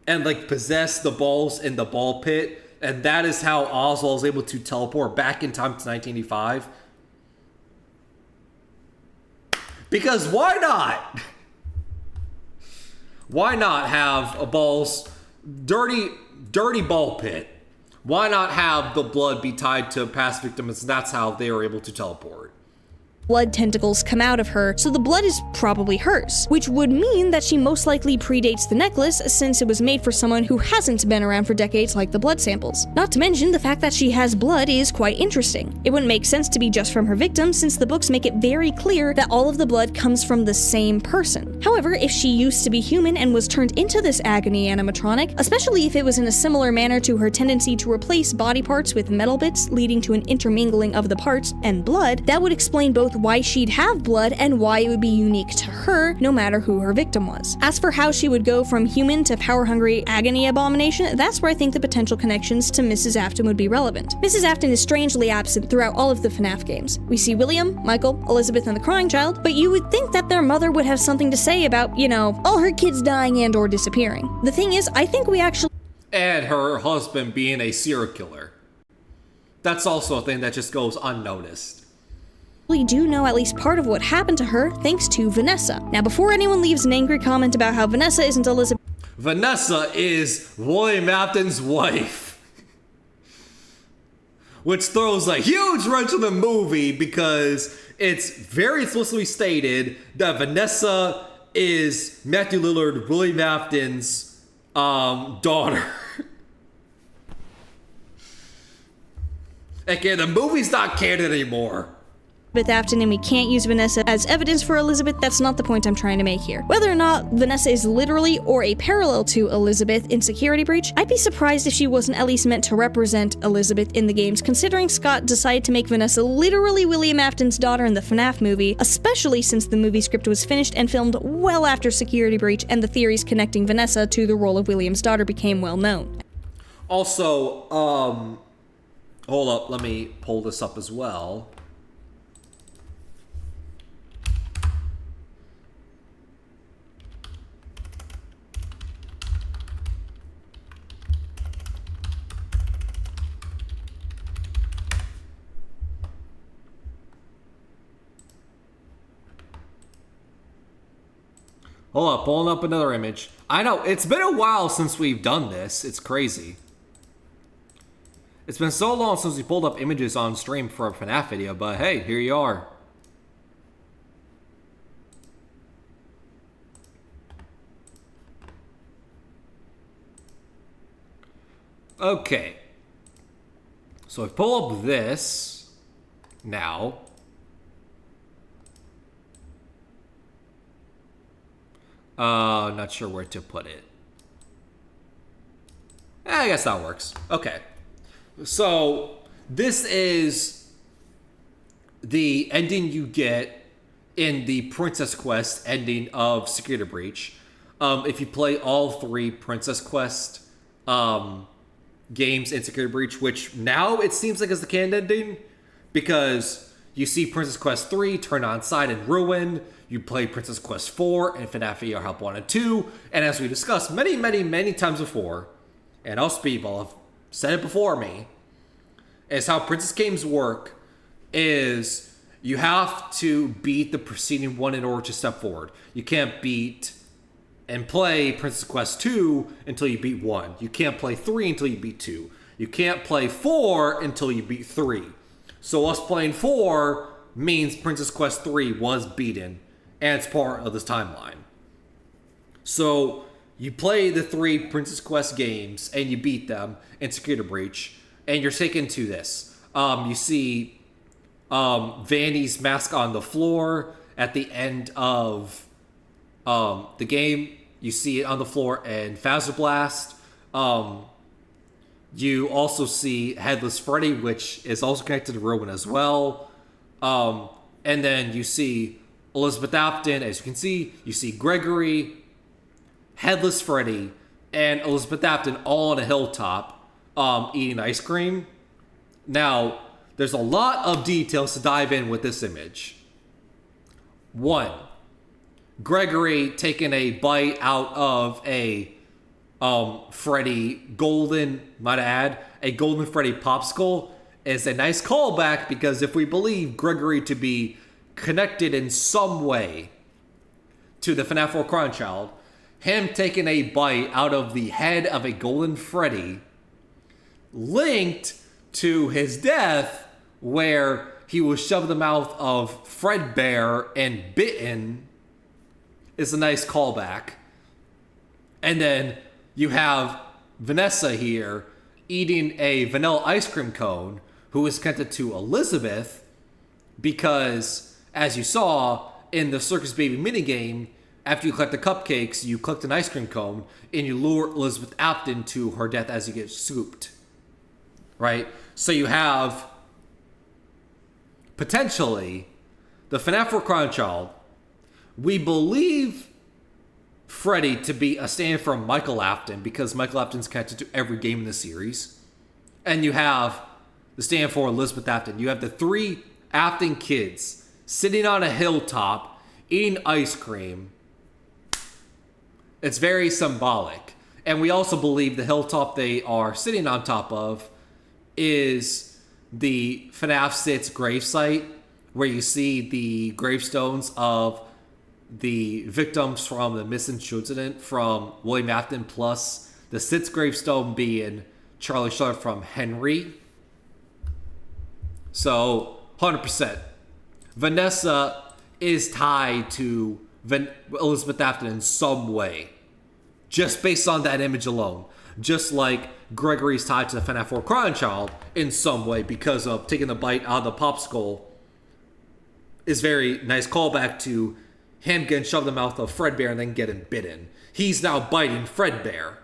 Speaker 1: and like possess the balls in the ball pit, and that is how Oswald was able to teleport back in time to 1985. Because why not? Why not have balls dirty ball pit. Why not have the blood be tied to past victims? That's how they are able to teleport.
Speaker 2: Blood tentacles come out of her, so the blood is probably hers, which would mean that she most likely predates the necklace since it was made for someone who hasn't been around for decades like the blood samples. Not to mention, the fact that she has blood is quite interesting. It wouldn't make sense to be just from her victim since the books make it very clear that all of the blood comes from the same person. However, if she used to be human and was turned into this agony animatronic, especially if it was in a similar manner to her tendency to replace body parts with metal bits, leading to an intermingling of the parts and blood, that would explain both why she'd have blood and why it would be unique to her, no matter who her victim was. As for how she would go from human to power-hungry agony abomination, that's where I think the potential connections to Mrs. Afton would be relevant. Mrs. Afton is strangely absent throughout all of the FNAF games. We see William, Michael, Elizabeth, and the crying child, but you would think that their mother would have something to say about, all her kids dying and or disappearing. The thing is, I think we actually...
Speaker 1: And her husband being a serial killer. That's also a thing that just goes unnoticed.
Speaker 2: We do know at least part of what happened to her thanks to Vanessa. Now, before anyone leaves an angry comment about how Vanessa isn't Elizabeth...
Speaker 1: Vanessa is William Afton's wife. Which throws a huge wrench in the movie because it's very explicitly stated that Vanessa is Matthew Lillard, William Afton's daughter. Okay, the movie's not canon anymore.
Speaker 2: Afton, and we can't use Vanessa as evidence for Elizabeth. That's not the point I'm trying to make here. Whether or not Vanessa is literally or a parallel to Elizabeth in Security Breach, I'd be surprised if she wasn't at least meant to represent Elizabeth in the games, considering Scott decided to make Vanessa literally William Afton's daughter in the FNAF movie, especially since the movie script was finished and filmed well after Security Breach and the theories connecting Vanessa to the role of William's daughter became well known.
Speaker 1: Also, hold up, let me pull this up as well. Hold up, pulling up another image. I know, it's been a while since we've done this. It's crazy. It's been so long since we pulled up images on stream for a FNAF video, but hey, here you are. Okay. So I pull up this now. Not sure where to put it. I guess that works. Okay. So this is the ending you get in the Princess Quest ending of Security Breach. If you play all 3 Princess Quest games in Security Breach, which now it seems like is the canon ending, because you see Princess Quest 3 turn on side and ruin. You play Princess Quest 4 and FNAF ER Help 1 and 2. And as we discussed many times before, and us people have said it before me, is how Princess games work is you have to beat the preceding one in order to step forward. You can't beat and play Princess Quest 2 until you beat 1. You can't play 3 until you beat 2. You can't play 4 until you beat 3. So us playing 4 means Princess Quest 3 was beaten, and it's part of this timeline. So you play the 3 Princess Quest games, and you beat them in Security Breach, and you're taken to this. You see Vanny's mask on the floor at the end of the game. You see it on the floor in Phaser Blast. You also see Headless Freddy, which is also connected to Ruin as well. And then you see Elizabeth Afton. As you can see, you see Gregory, Headless Freddy, and Elizabeth Afton all on a hilltop eating ice cream. Now, there's a lot of details to dive in with this image. 1. Gregory taking a bite out of a Freddy golden, might I add, a golden Freddy popsicle is a nice callback, because if we believe Gregory to be connected in some way to the FNAF 4 Crying Child, him taking a bite out of the head of a golden Freddy linked to his death, where he was shoved in the mouth of Fredbear and bitten, is a nice callback. And then you have Vanessa here eating a vanilla ice cream cone, who is connected to Elizabeth because, as you saw in the Circus Baby minigame, after you collect the cupcakes, you collect an ice cream cone and you lure Elizabeth Afton to her death as you get scooped. Right? So you have potentially the FNAF 4 Crown Child. We believe Freddy to be a stand for Michael Afton because Michael Afton's connected to every game in the series. And you have the stand for Elizabeth Afton. You have the 3 Afton kids sitting on a hilltop eating ice cream. It's very symbolic. And we also believe the hilltop they are sitting on top of is the FNAF 6 gravesite, where you see the gravestones of the victims from the missing incident from William Afton, plus the 6th gravestone being Charlie Shutter from Henry. So, 100%. Vanessa is tied to Elizabeth Afton in some way, just based on that image alone. Just like Gregory's tied to the FNAF 4 Crown Child in some way because of taking the bite out of the popsicle. Is very nice callback to him getting shoved in the mouth of Fredbear and then getting bitten. He's now biting Fredbear.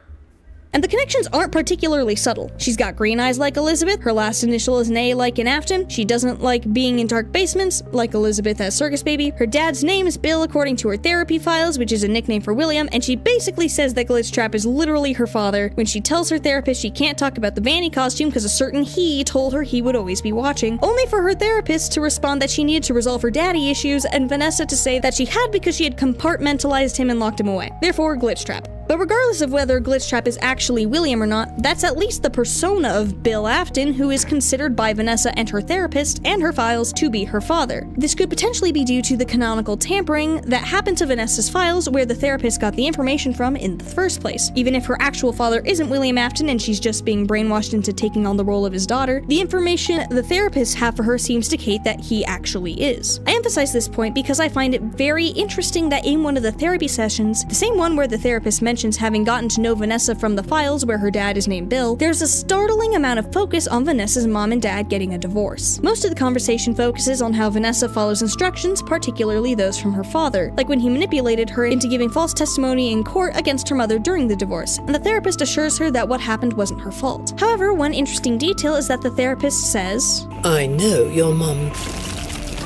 Speaker 2: And the connections aren't particularly subtle. She's got green eyes like Elizabeth, her last initial is an A like in Afton, she doesn't like being in dark basements, like Elizabeth as Circus Baby, her dad's name is Bill according to her therapy files, which is a nickname for William, and she basically says that Glitchtrap is literally her father when she tells her therapist she can't talk about the Vanny costume because a certain he told her he would always be watching, only for her therapist to respond that she needed to resolve her daddy issues, and Vanessa to say that she had because she had compartmentalized him and locked him away. Therefore, Glitchtrap. But regardless of whether Glitchtrap is actually William or not, that's at least the persona of Bill Afton, who is considered by Vanessa and her therapist and her files to be her father. This could potentially be due to the canonical tampering that happened to Vanessa's files, where the therapist got the information from in the first place. Even if her actual father isn't William Afton and she's just being brainwashed into taking on the role of his daughter, the information the therapists have for her seems to indicate that he actually is. I emphasize this point because I find it very interesting that in one of the therapy sessions, the same one where the therapist mentions having gotten to know Vanessa from the files where her dad is named Bill, there's a startling amount of focus on Vanessa's mom and dad getting a divorce. Most of the conversation focuses on how Vanessa follows instructions, particularly those from her father, like when he manipulated her into giving false testimony in court against her mother during the divorce, and the therapist assures her that what happened wasn't her fault. However, one interesting detail is that the therapist says,
Speaker 3: "I know your mum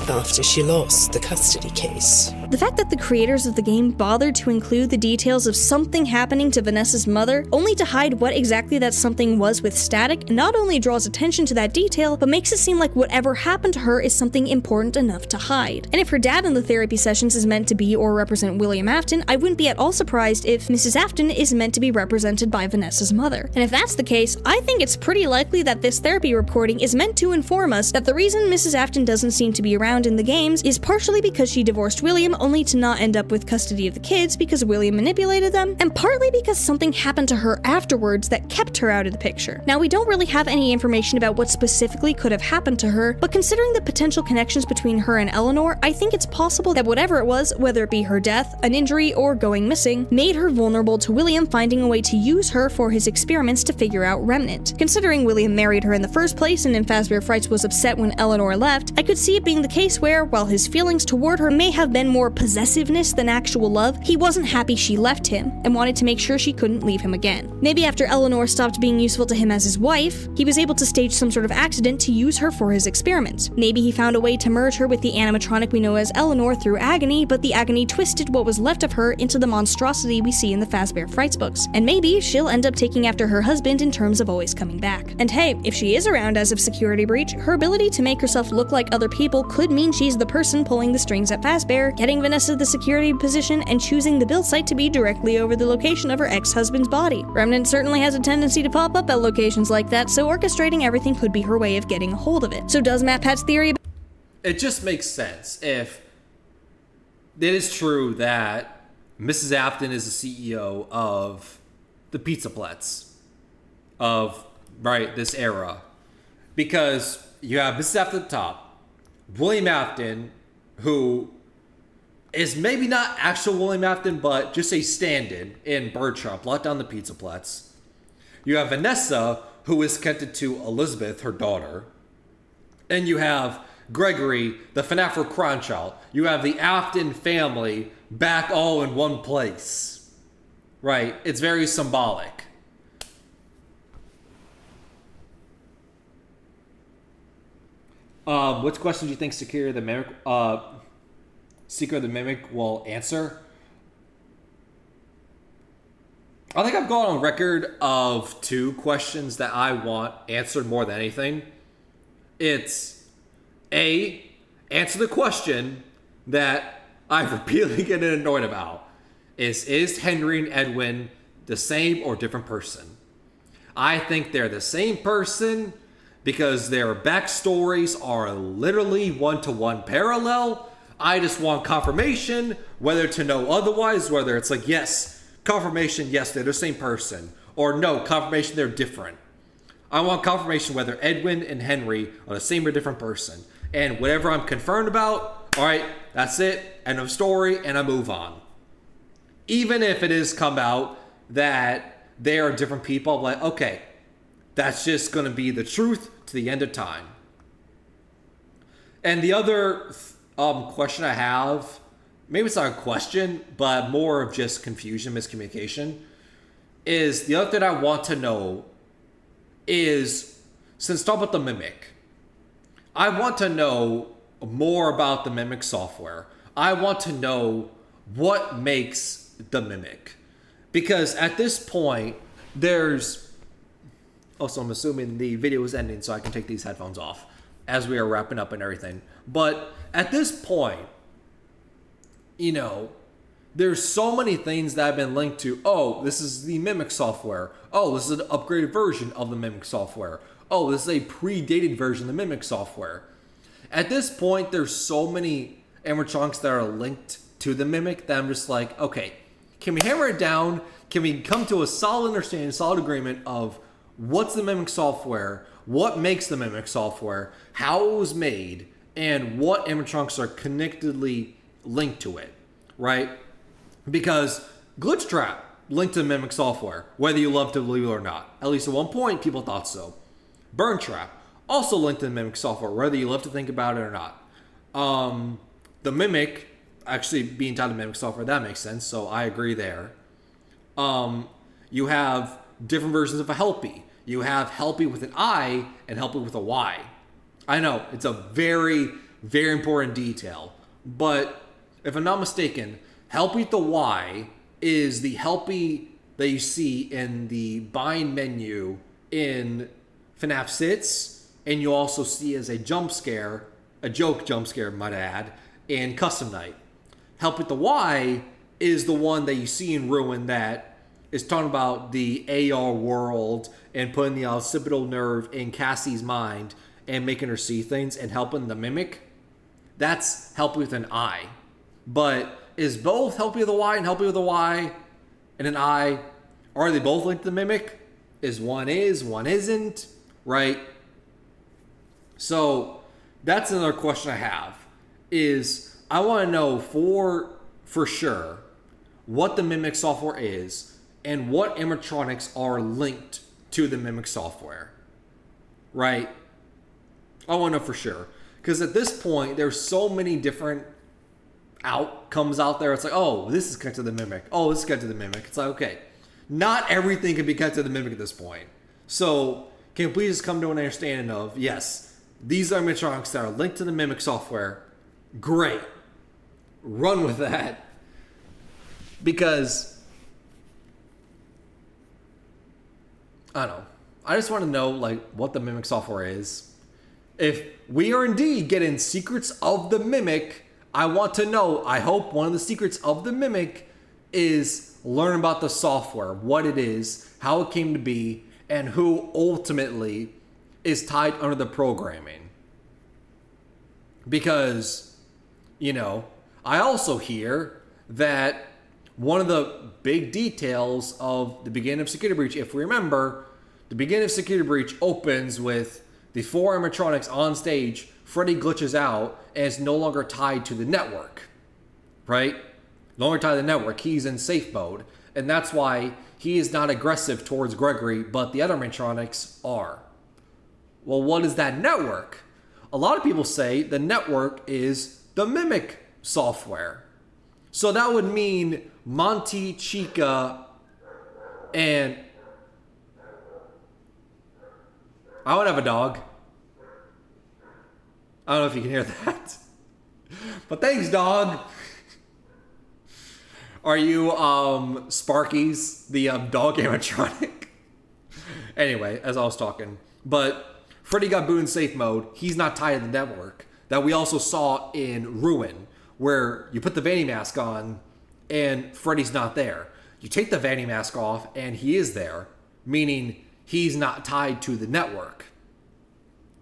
Speaker 3: after she lost the custody case."
Speaker 2: The fact that the creators of the game bothered to include the details of something happening to Vanessa's mother, only to hide what exactly that something was with Static, not only draws attention to that detail, but makes it seem like whatever happened to her is something important enough to hide. And if her dad in the therapy sessions is meant to be or represent William Afton, I wouldn't be at all surprised if Mrs. Afton is meant to be represented by Vanessa's mother. And if that's the case, I think it's pretty likely that this therapy recording is meant to inform us that the reason Mrs. Afton doesn't seem to be around in the games is partially because she divorced William, only to not end up with custody of the kids because William manipulated them, and partly because something happened to her afterwards that kept her out of the picture. Now, we don't really have any information about what specifically could have happened to her, but considering the potential connections between her and Eleanor, I think it's possible that whatever it was, whether it be her death, an injury, or going missing, made her vulnerable to William finding a way to use her for his experiments to figure out Remnant. Considering William married her in the first place and in Fazbear Frights was upset when Eleanor left, I could see it being the case where, while his feelings toward her may have been more possessiveness than actual love, he wasn't happy she left him and wanted to make sure she couldn't leave him again. Maybe after Eleanor stopped being useful to him as his wife, he was able to stage some sort of accident to use her for his experiments. Maybe he found a way to merge her with the animatronic we know as Eleanor through Agony, but the Agony twisted what was left of her into the monstrosity we see in the Fazbear Frights books. And maybe she'll end up taking after her husband in terms of always coming back. And hey, if she is around as of Security Breach, her ability to make herself look like other people could mean she's the person pulling the strings at Fazbear, getting Vanessa the security position, and choosing the build site to be directly over the location of her ex-husband's body. Remnant certainly has a tendency to pop up at locations like that, so orchestrating everything could be her way of getting a hold of it. So does MatPat's theory?
Speaker 1: It just makes sense if it is true that Mrs. Afton is the CEO of the Pizza Plets of, right, this era. Because you have Mrs. Afton at the top, William Afton, who is maybe not actual William Afton, but just a stand-in in Bird Shop, locked down the Pizza Plets. You have Vanessa, who is connected to Elizabeth, her daughter. And you have Gregory, the FNAF crown child. You have the Afton family back all in one place. Right? It's very symbolic. Which question do you think Secret of the Mimic will answer? I think I've gone on record of 2 questions that I want answered more than anything. It's A, answer the question that I've repeatedly getting annoyed about. Is Henry and Edwin the same or different person? I think they're the same person because their backstories are literally one-to-one parallel. I just want confirmation, whether to know otherwise, whether it's like, yes, confirmation, yes, they're the same person, or no, confirmation, they're different. I want confirmation whether Edwin and Henry are the same or different person. And whatever I'm confirmed about, all right, that's it, end of story, and I move on. Even if it is come out that they are different people, I'm like, okay, that's just going to be the truth to the end of time. And the other question I have, maybe it's not a question, but more of just confusion, miscommunication, is the other thing I want to know is, since talk about the Mimic, I want to know more about the Mimic software. I want to know what makes the Mimic. Because at this point, there's... Also, I'm assuming the video is ending so I can take these headphones off as we are wrapping up and everything. But at this point, you know, there's so many things that have been linked to, oh, this is the Mimic software. Oh, this is an upgraded version of the Mimic software. Oh, this is a predated version of the Mimic software. At this point, there's so many animatronics that are linked to the Mimic that I'm just like, okay, can we hammer it down? Can we come to a solid understanding, solid agreement of what's the Mimic software, what makes the Mimic software, how it was made, and what animatronics are connectedly linked to it, right? Because Glitch Trap linked to the Mimic software, whether you love to believe it or not. At least at one point, people thought so. Burn Trap also linked to the Mimic software, whether you love to think about it or not. The Mimic actually being tied to Mimic software, that makes sense, so I agree there. You have different versions of a Helpy. You have Helpy with an I and Helpy with a Y. I know, it's a very, very important detail. But if I'm not mistaken, Helpy with the Y is the Helpy that you see in the bind menu in FNAF 6. And you also see as a jump scare, a joke jump scare, might I add, in Custom Night. Helpy with the Y is the one that you see in Ruin that is talking about the AR world and putting the occipital nerve in Cassie's mind and making her see things and helping the Mimic. That's Helpy with an I. But is both Helpy with a Y and Helpy with a Y and an I, are they both linked to the Mimic? One isn't, right? So that's another question I have, is I want to know for sure what the Mimic software is and what animatronics are linked to the Mimic software, right? I want to know for sure. Because at this point, there's so many different outcomes out there. It's like, oh, this is connected to the Mimic. Oh, this is connected to the Mimic. It's like, okay, not everything can be connected to the Mimic at this point. So can you please just come to an understanding of, yes, these are animatronics that are linked to the Mimic software. Great. Run with that. Because I don't know. I just want to know, like, what the Mimic software is. If we are indeed getting secrets of the Mimic, I want to know, I hope one of the secrets of the Mimic is learn about the software, what it is, how it came to be, and who ultimately is tied under the programming. Because, you know, I also hear that one of the big details of the beginning of Security Breach, if we remember, the beginning of Security Breach opens with the 4 animatronics on stage. Freddy glitches out and is no longer tied to the network, right? No longer tied to the network. He's in safe mode. And that's why he is not aggressive towards Gregory, but the other animatronics are. Well, what is that network? A lot of people say the network is the Mimic software. So that would mean Monty, Chica, and... I would have a dog. I don't know if you can hear that. But thanks, dog. Are you Sparky's, the dog animatronic? Anyway, as I was talking. But Freddy got booted in safe mode. He's not tied to the network. That we also saw in Ruin, where you put the vanity mask on and Freddy's not there. You take the vanity mask off and he is there, meaning he's not tied to the network.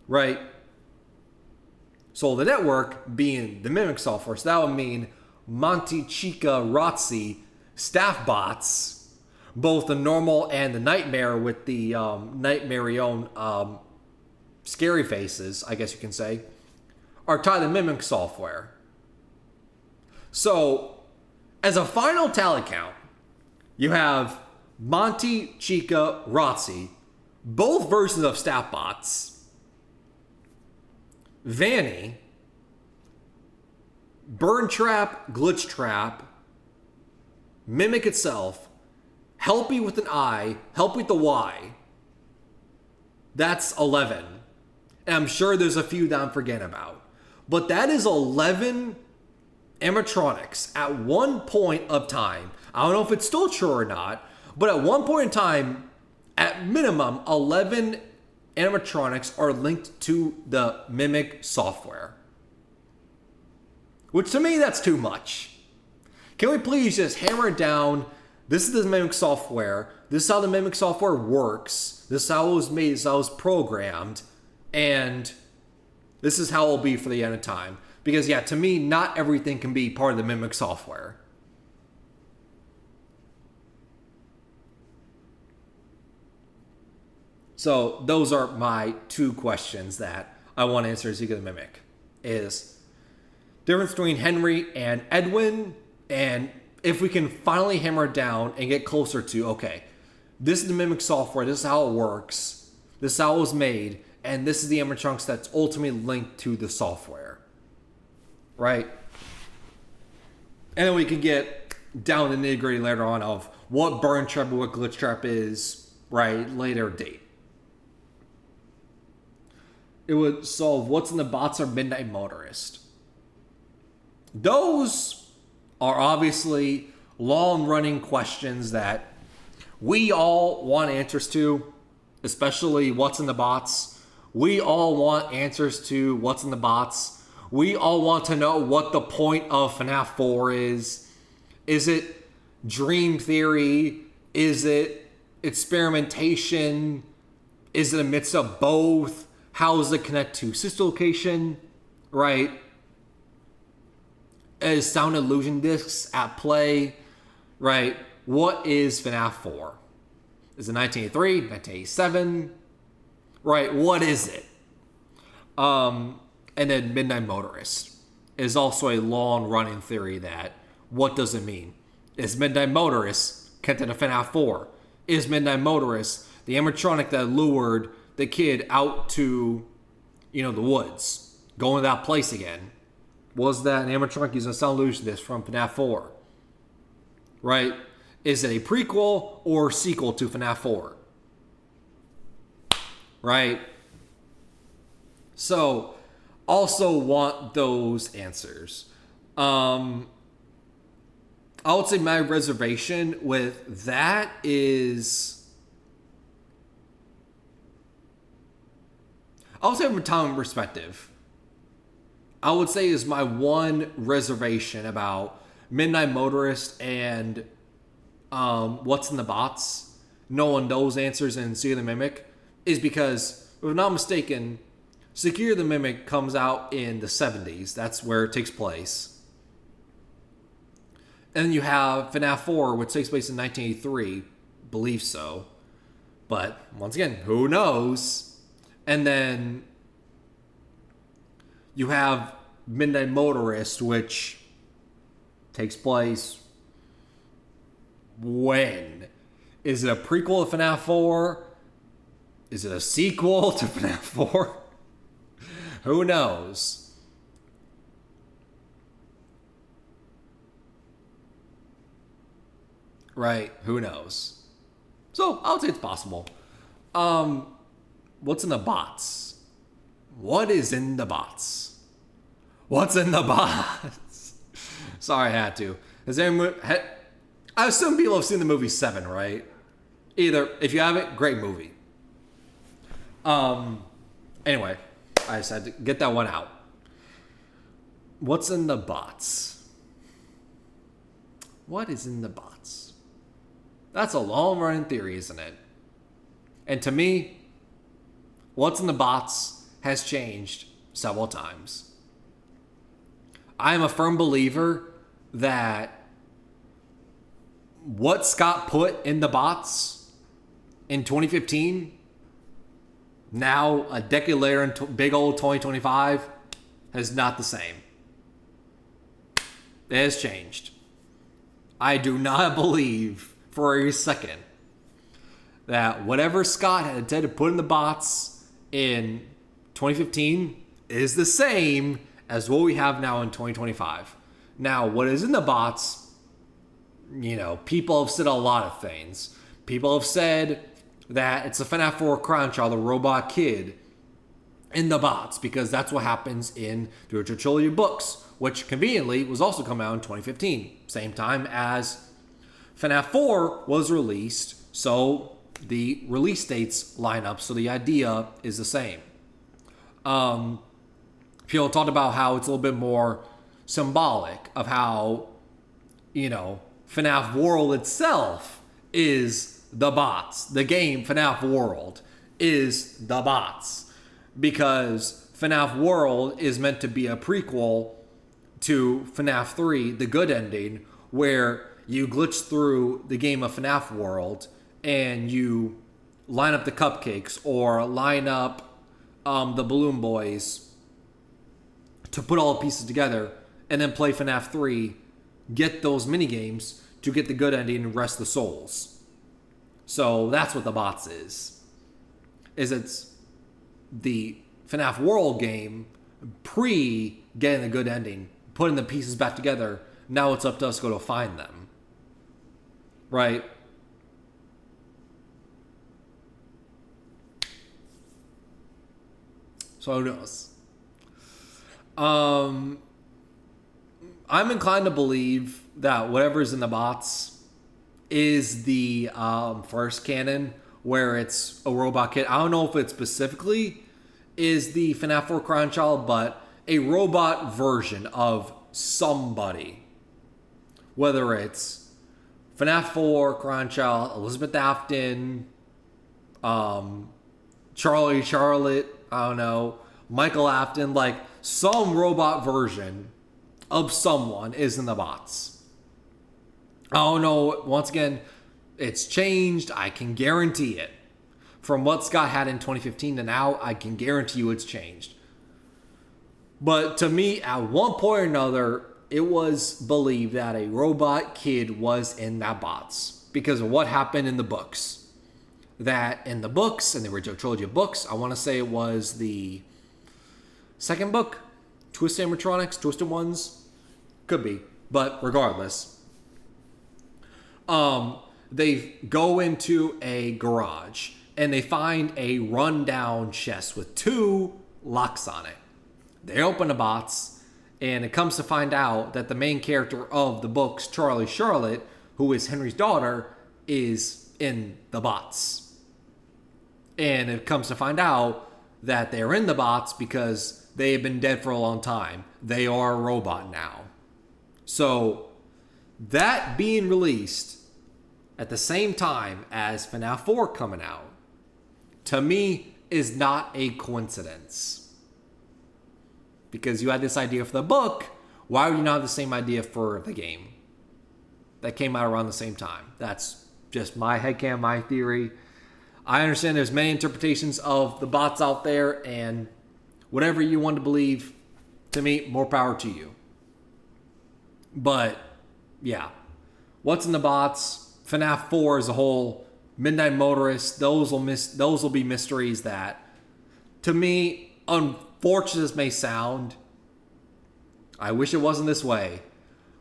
Speaker 1: Right? So the network being the Mimic software, so that would mean Monty, Chica, Rotzi, staff bots, both the normal and the nightmare with the nightmare own scary faces, I guess you can say, are tied to Mimic software. So, as a final tally count, you have Monty, Chica, Rotzi, both versions of staff bots, Vanny, Burn Trap, Glitch Trap, Mimic itself, Helpy with an I, Help with the Y. That's 11. And I'm sure there's a few that I'm forgetting about. But that is 11 animatronics at one point of time. I don't know if it's still true or not, but at one point in time, at minimum, 11 animatronics are linked to the Mimic software. Which to me, that's too much. Can we please just hammer it down? This is the Mimic software. This is how the Mimic software works. This is how it was made. This is how it was programmed. And this is how it will be for the end of time. Because, yeah, to me, not everything can be part of the Mimic software. So, those are my 2 questions that I want to answer as you get the Mimic. Is difference between Henry and Edwin, and if we can finally hammer it down and get closer to, okay, this is the Mimic software, this is how it works, this is how it was made, and this is the animatronics that's ultimately linked to the software. Right? And then we can get down the nitty gritty later on of what Burn Trap or what Glitch Trap is, right, later date. It would solve what's in the bots or Midnight Motorist. Those are obviously long-running questions that we all want answers to, especially what's in the bots. We all want answers to what's in the bots. We all want to know what the point of FNAF 4 is. Is it dream theory? Is it experimentation? Is it a mix of both? How does it connect to sister location? Right? Is sound illusion discs at play? Right? What is FNAF 4? Is it 1983? 1987? Right? What is it? And then Midnight Motorist is also a long-running theory that what does it mean? Is Midnight Motorist connected to FNAF 4? Is Midnight Motorist the animatronic that lured the kid out to, the woods, going to that place again? Was that an animatronic using a sound illusion disc from FNAF 4? Right? Is it a prequel or sequel to FNAF 4? Right? So, also want those answers. I would say my reservation with that is, I would say from a time perspective, I would say is my one reservation about Midnight Motorist and what's in the bots, knowing those answers and Secure the Mimic, is because, if I'm not mistaken, Secure the Mimic comes out in the 70s. That's where it takes place. And then you have FNAF 4, which takes place in 1983. Believe so. But once again, who knows? And then you have Midnight Motorist, which takes place when? Is it a prequel to FNAF 4? Is it a sequel to FNAF 4? Who knows? Right? Who knows? So, I would say it's possible. What's in the bots? What is in the bots? What's in the bots? Sorry, I had to. I assume people have seen the movie 7, right? Either, if you haven't, great movie. Anyway, I just had to get that one out. What's in the bots? What is in the bots? That's a long-running theory, isn't it? And to me, what's in the bots has changed several times. I am a firm believer that what Scott put in the bots in 2015, now a decade later in big old 2025, is not the same. It has changed. I do not believe for a second that whatever Scott had intended to put in the bots in 2015 is the same as what we have now in 2025. Now, what is in the bots, people have said a lot of things. People have said that it's a FNAF 4 Crown Child, the robot kid, in the bots, because that's what happens in the original trilogy books, which conveniently was also come out in 2015, same time as FNAF 4 was released, so the release dates line up, so the idea is the same. People talked about how it's a little bit more symbolic of how, FNAF World itself is the bots. The game FNAF World is the bots. Because FNAF World is meant to be a prequel to FNAF 3, the good ending, where you glitch through the game of FNAF World and you line up the cupcakes or line up the Balloon Boys to put all the pieces together and then play FNAF 3, get those minigames to get the good ending and rest the souls. So that's what the bots is. It's the FNAF World game pre getting the good ending, putting the pieces back together. Now it's up to us to go to find them. Right? So who knows? I'm inclined to believe that whatever's in the bots is the first canon, where it's a robot kid. I don't know if it specifically is the FNAF 4 Crown Child, but a robot version of somebody. Whether it's FNAF 4, Crown Child, Elizabeth Afton, Charlie Charlotte, I don't know, Michael Afton, like some robot version of someone is in the bots. I don't know, once again, it's changed, I can guarantee it. From what Scott had in 2015 to now, I can guarantee you it's changed. But to me, at one point or another, it was believed that a robot kid was in that bots because of what happened in the books. That in the books, in the original trilogy of books, I want to say it was the second book, Twisted Animatronics, Twisted Ones, could be, but regardless, they go into a garage and they find a rundown chest with 2 locks on it. They open the bots. And it comes to find out that the main character of the books, Charlie Charlotte, who is Henry's daughter, is in the bots. And it comes to find out that they're in the bots because they have been dead for a long time. They are a robot now. So, that being released at the same time as FNAF 4 coming out, to me, is not a coincidence. Because you had this idea for the book, why would you not have the same idea for the game? that came out around the same time. That's just my headcanon, my theory. I understand there's many interpretations of the bots out there, and whatever you want to believe, to me, more power to you. But, yeah. What's in the bots? FNAF 4 as a whole, Midnight Motorist, those will be mysteries that, to me, unfortunate as may sound, I wish it wasn't this way,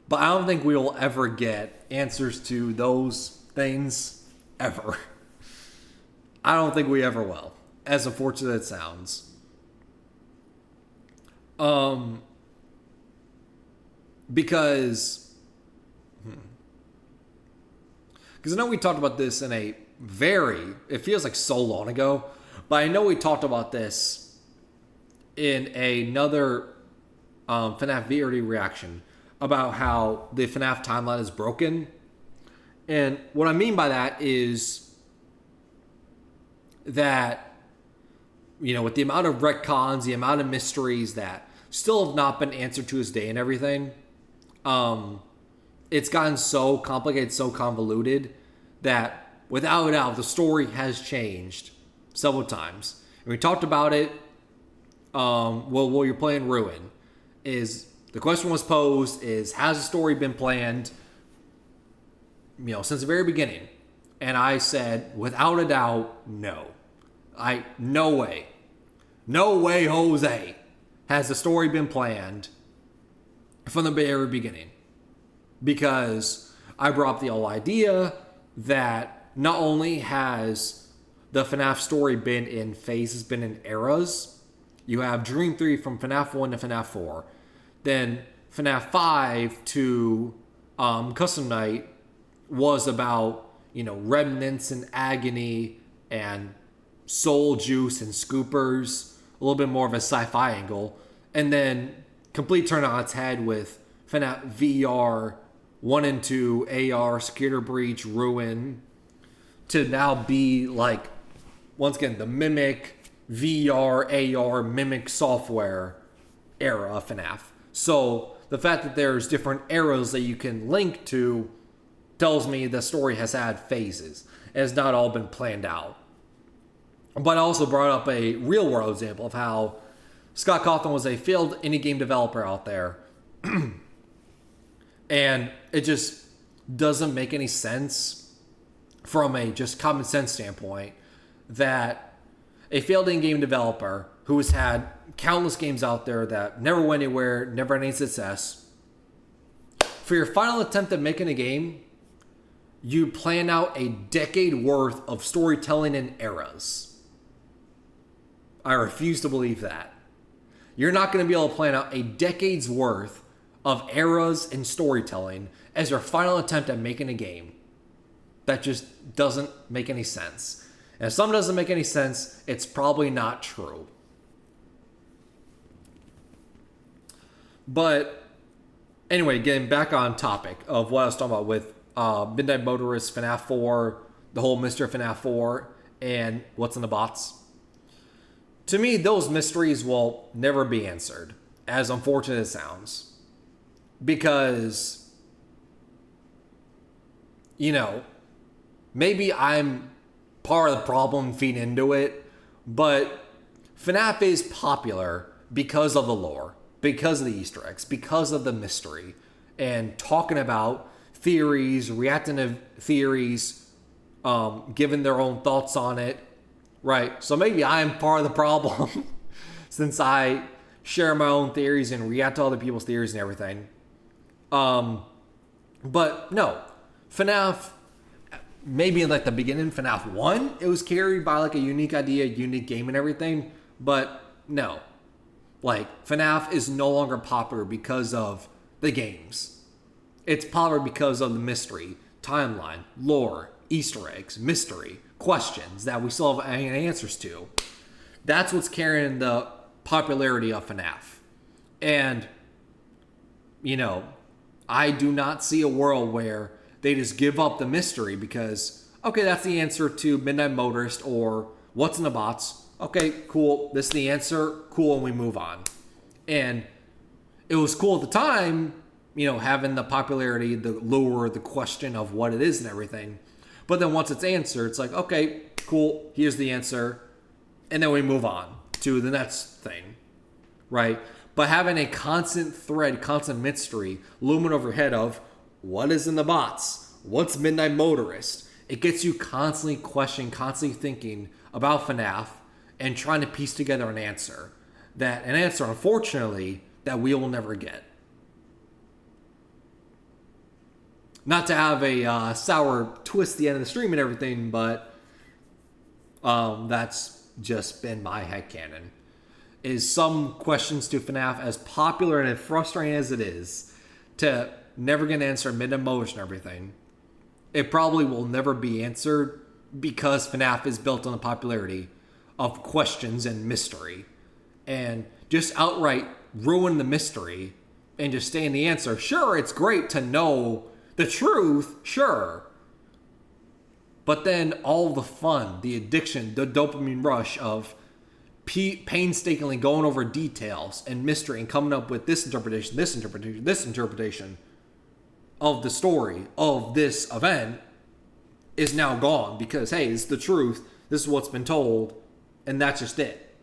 Speaker 1: but I don't think we will ever get answers to those things ever. I don't think we ever will, as unfortunate as it sounds. Because I know we talked about this in it feels like so long ago, but I know we talked about this in another FNAF VRD reaction about how the FNAF timeline is broken. And what I mean by that is that, with the amount of retcons, the amount of mysteries that still have not been answered to this day and everything, it's gotten so complicated, so convoluted, that without a doubt, the story has changed several times. And we talked about it while you're playing Ruin. The question was posed is, has the story been planned, since the very beginning? And I said, without a doubt, no. No way. No way, Jose, has the story been planned from the very beginning. Because I brought up the whole idea that not only has the FNAF story been in phases, been in eras. You have Dream 3 from FNAF 1 to FNAF 4. Then FNAF 5 to Custom Night was about, remnants and agony and soul juice and scoopers. A little bit more of a sci-fi angle. And then complete turn on its head with FNAF VR 1 and 2, AR, Security Breach, Ruin, to now be like, once again, the Mimic, VR, AR, Mimic software era of FNAF. So the fact that there's different eras that you can link to tells me the story has had phases. It has not all been planned out. But I also brought up a real world example of how Scott Cawthon was a failed indie game developer out there. And it just doesn't make any sense from a just common sense standpoint that a failed indie game developer who has had countless games out there that never went anywhere, never had any success, for your final attempt at making a game, you plan out a decade worth of storytelling in eras. I refuse to believe that. You're not going to be able to plan out a decade's worth of eras and storytelling as your final attempt at making a game. That just doesn't make any sense. And if something doesn't make any sense, it's probably not true. But anyway, getting back on topic of what I was talking about with Midnight Motorist, FNAF 4, the whole Mr. FNAF 4, and what's in the bots. To me, those mysteries will never be answered, as unfortunate as it sounds. Because, maybe I'm part of the problem feeding into it, but FNAF is popular because of the lore, because of the Easter eggs, because of the mystery, and talking about theories, reacting to theories, giving their own thoughts on it, right? So maybe I'm part of the problem since I share my own theories and react to other people's theories and everything. But no, FNAF, maybe in the beginning, FNAF 1, it was carried by a unique idea, unique game and everything. But no, FNAF is no longer popular because of the games. It's popular because of the mystery, timeline, lore, Easter eggs, mystery, questions that we still have answers to. That's what's carrying the popularity of FNAF. And, I do not see a world where they just give up the mystery because, okay, that's the answer to Midnight Motorist or what's in the bots. Okay, cool. This is the answer. Cool. And we move on. And it was cool at the time having the popularity, the lure, the question of what it is and everything. But then once it's answered, it's like, okay, cool, here's the answer. And then we move on to the next thing, right? But having a constant thread, constant mystery looming overhead of what is in the box, what's Midnight Motorist, it gets you constantly questioning, constantly thinking about FNAF and trying to piece together an answer. Unfortunately, that we will never get. Not to have a sour twist at the end of the stream and everything, but that's just been my headcanon. Is some questions to FNAF, as popular and as frustrating as it is, to never get an answer in Midnight Motorist and everything, it probably will never be answered because FNAF is built on the popularity of questions and mystery. And just outright ruin the mystery and just stay in the answer. Sure, it's great to know the truth, sure. But then all the fun, the addiction, the dopamine rush of painstakingly going over details and mystery and coming up with this interpretation, this interpretation, this interpretation of the story of this event is now gone because, hey, it's the truth. This is what's been told, and that's just it.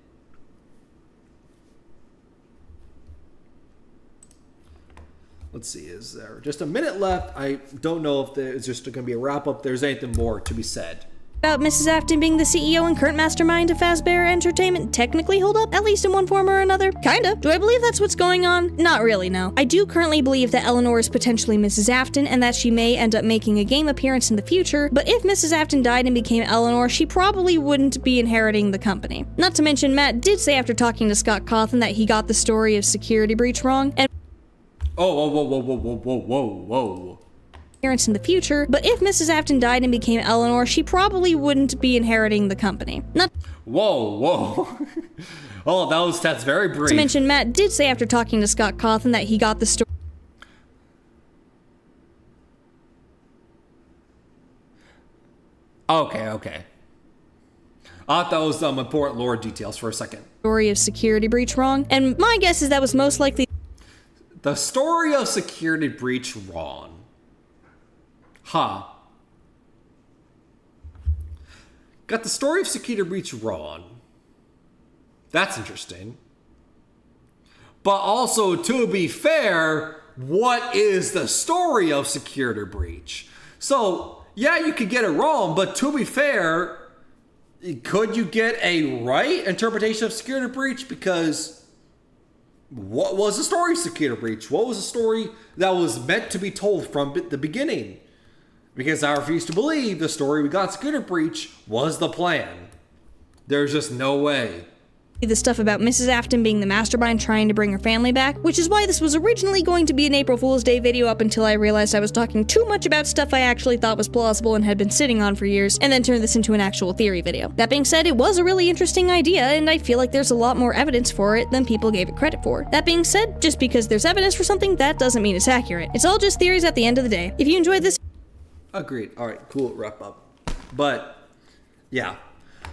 Speaker 1: Let's see, is there just a minute left? I don't know if there's just going to be a wrap-up. There's anything more to be said.
Speaker 2: About Mrs. Afton being the CEO and current mastermind of Fazbear Entertainment technically hold up, at least in one form or another? Kinda. Do I believe that's what's going on? Not really, no. I do currently believe that Eleanor is potentially Mrs. Afton and that she may end up making a game appearance in the future, but if Mrs. Afton died and became Eleanor, she probably wouldn't be inheriting the company. Not to mention, Matt did say after talking to Scott Cawthon that he got the story of Security Breach wrong, and
Speaker 1: whoa.
Speaker 2: Parents in the future, but if Mrs. Afton died and became Eleanor, she probably wouldn't be inheriting the company. Not
Speaker 1: Whoa. Oh, that's very brief.
Speaker 2: to mention, Matt did say after talking to Scott Cawthon that he got the story.
Speaker 1: Okay. I thought that was some important lore details for a second.
Speaker 2: Story of Security Breach wrong, and my guess is that was most likely
Speaker 1: The story of Security Breach wrong. Got the story of Security Breach wrong. That's interesting. But also, to be fair, what is the story of Security Breach? So, yeah, you could get it wrong, but to be fair, could you get a right interpretation of Security Breach? Because what was the story of Security Breach? What was the story that was meant to be told from the beginning? Because I refuse to believe the story we got Security Breach was the plan. There's just no way.
Speaker 2: the stuff about Mrs. Afton being the mastermind trying to bring her family back, which is why this was originally going to be an April Fool's Day video up until I realized I was talking too much about stuff I actually thought was plausible and had been sitting on for years, and then turned this into an actual theory video. That being said, it was a really interesting idea, and I feel like there's a lot more evidence for it than people gave it credit for. That being said, just because there's evidence for something, that doesn't mean it's accurate. It's all just theories at the end of the day. If you enjoyed this—
Speaker 1: Agreed. All right, cool. Wrap up. But yeah,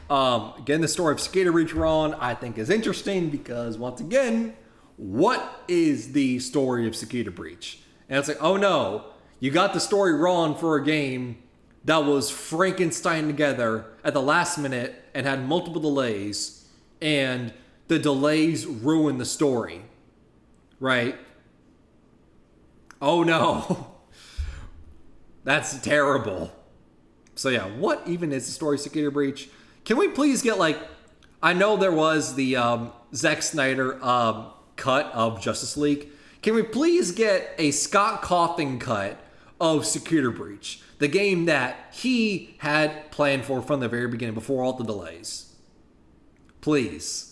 Speaker 1: again, the story of Skater Reach Ron I think is interesting because once again, what is the story of Cicada Breach? And it's like, oh no, you got the story wrong for a game that was Frankenstein together at the last minute and had multiple delays, and the delays ruined the story, right? Oh no. That's terrible. So yeah, what even is the story of Cicada Breach? Can we please get, like, I know there was the Zack Snyder cut of Justice League. Can we please get a Scott Cawthon cut of Cicada Breach? The game that he had planned for from the very beginning before all the delays. Please.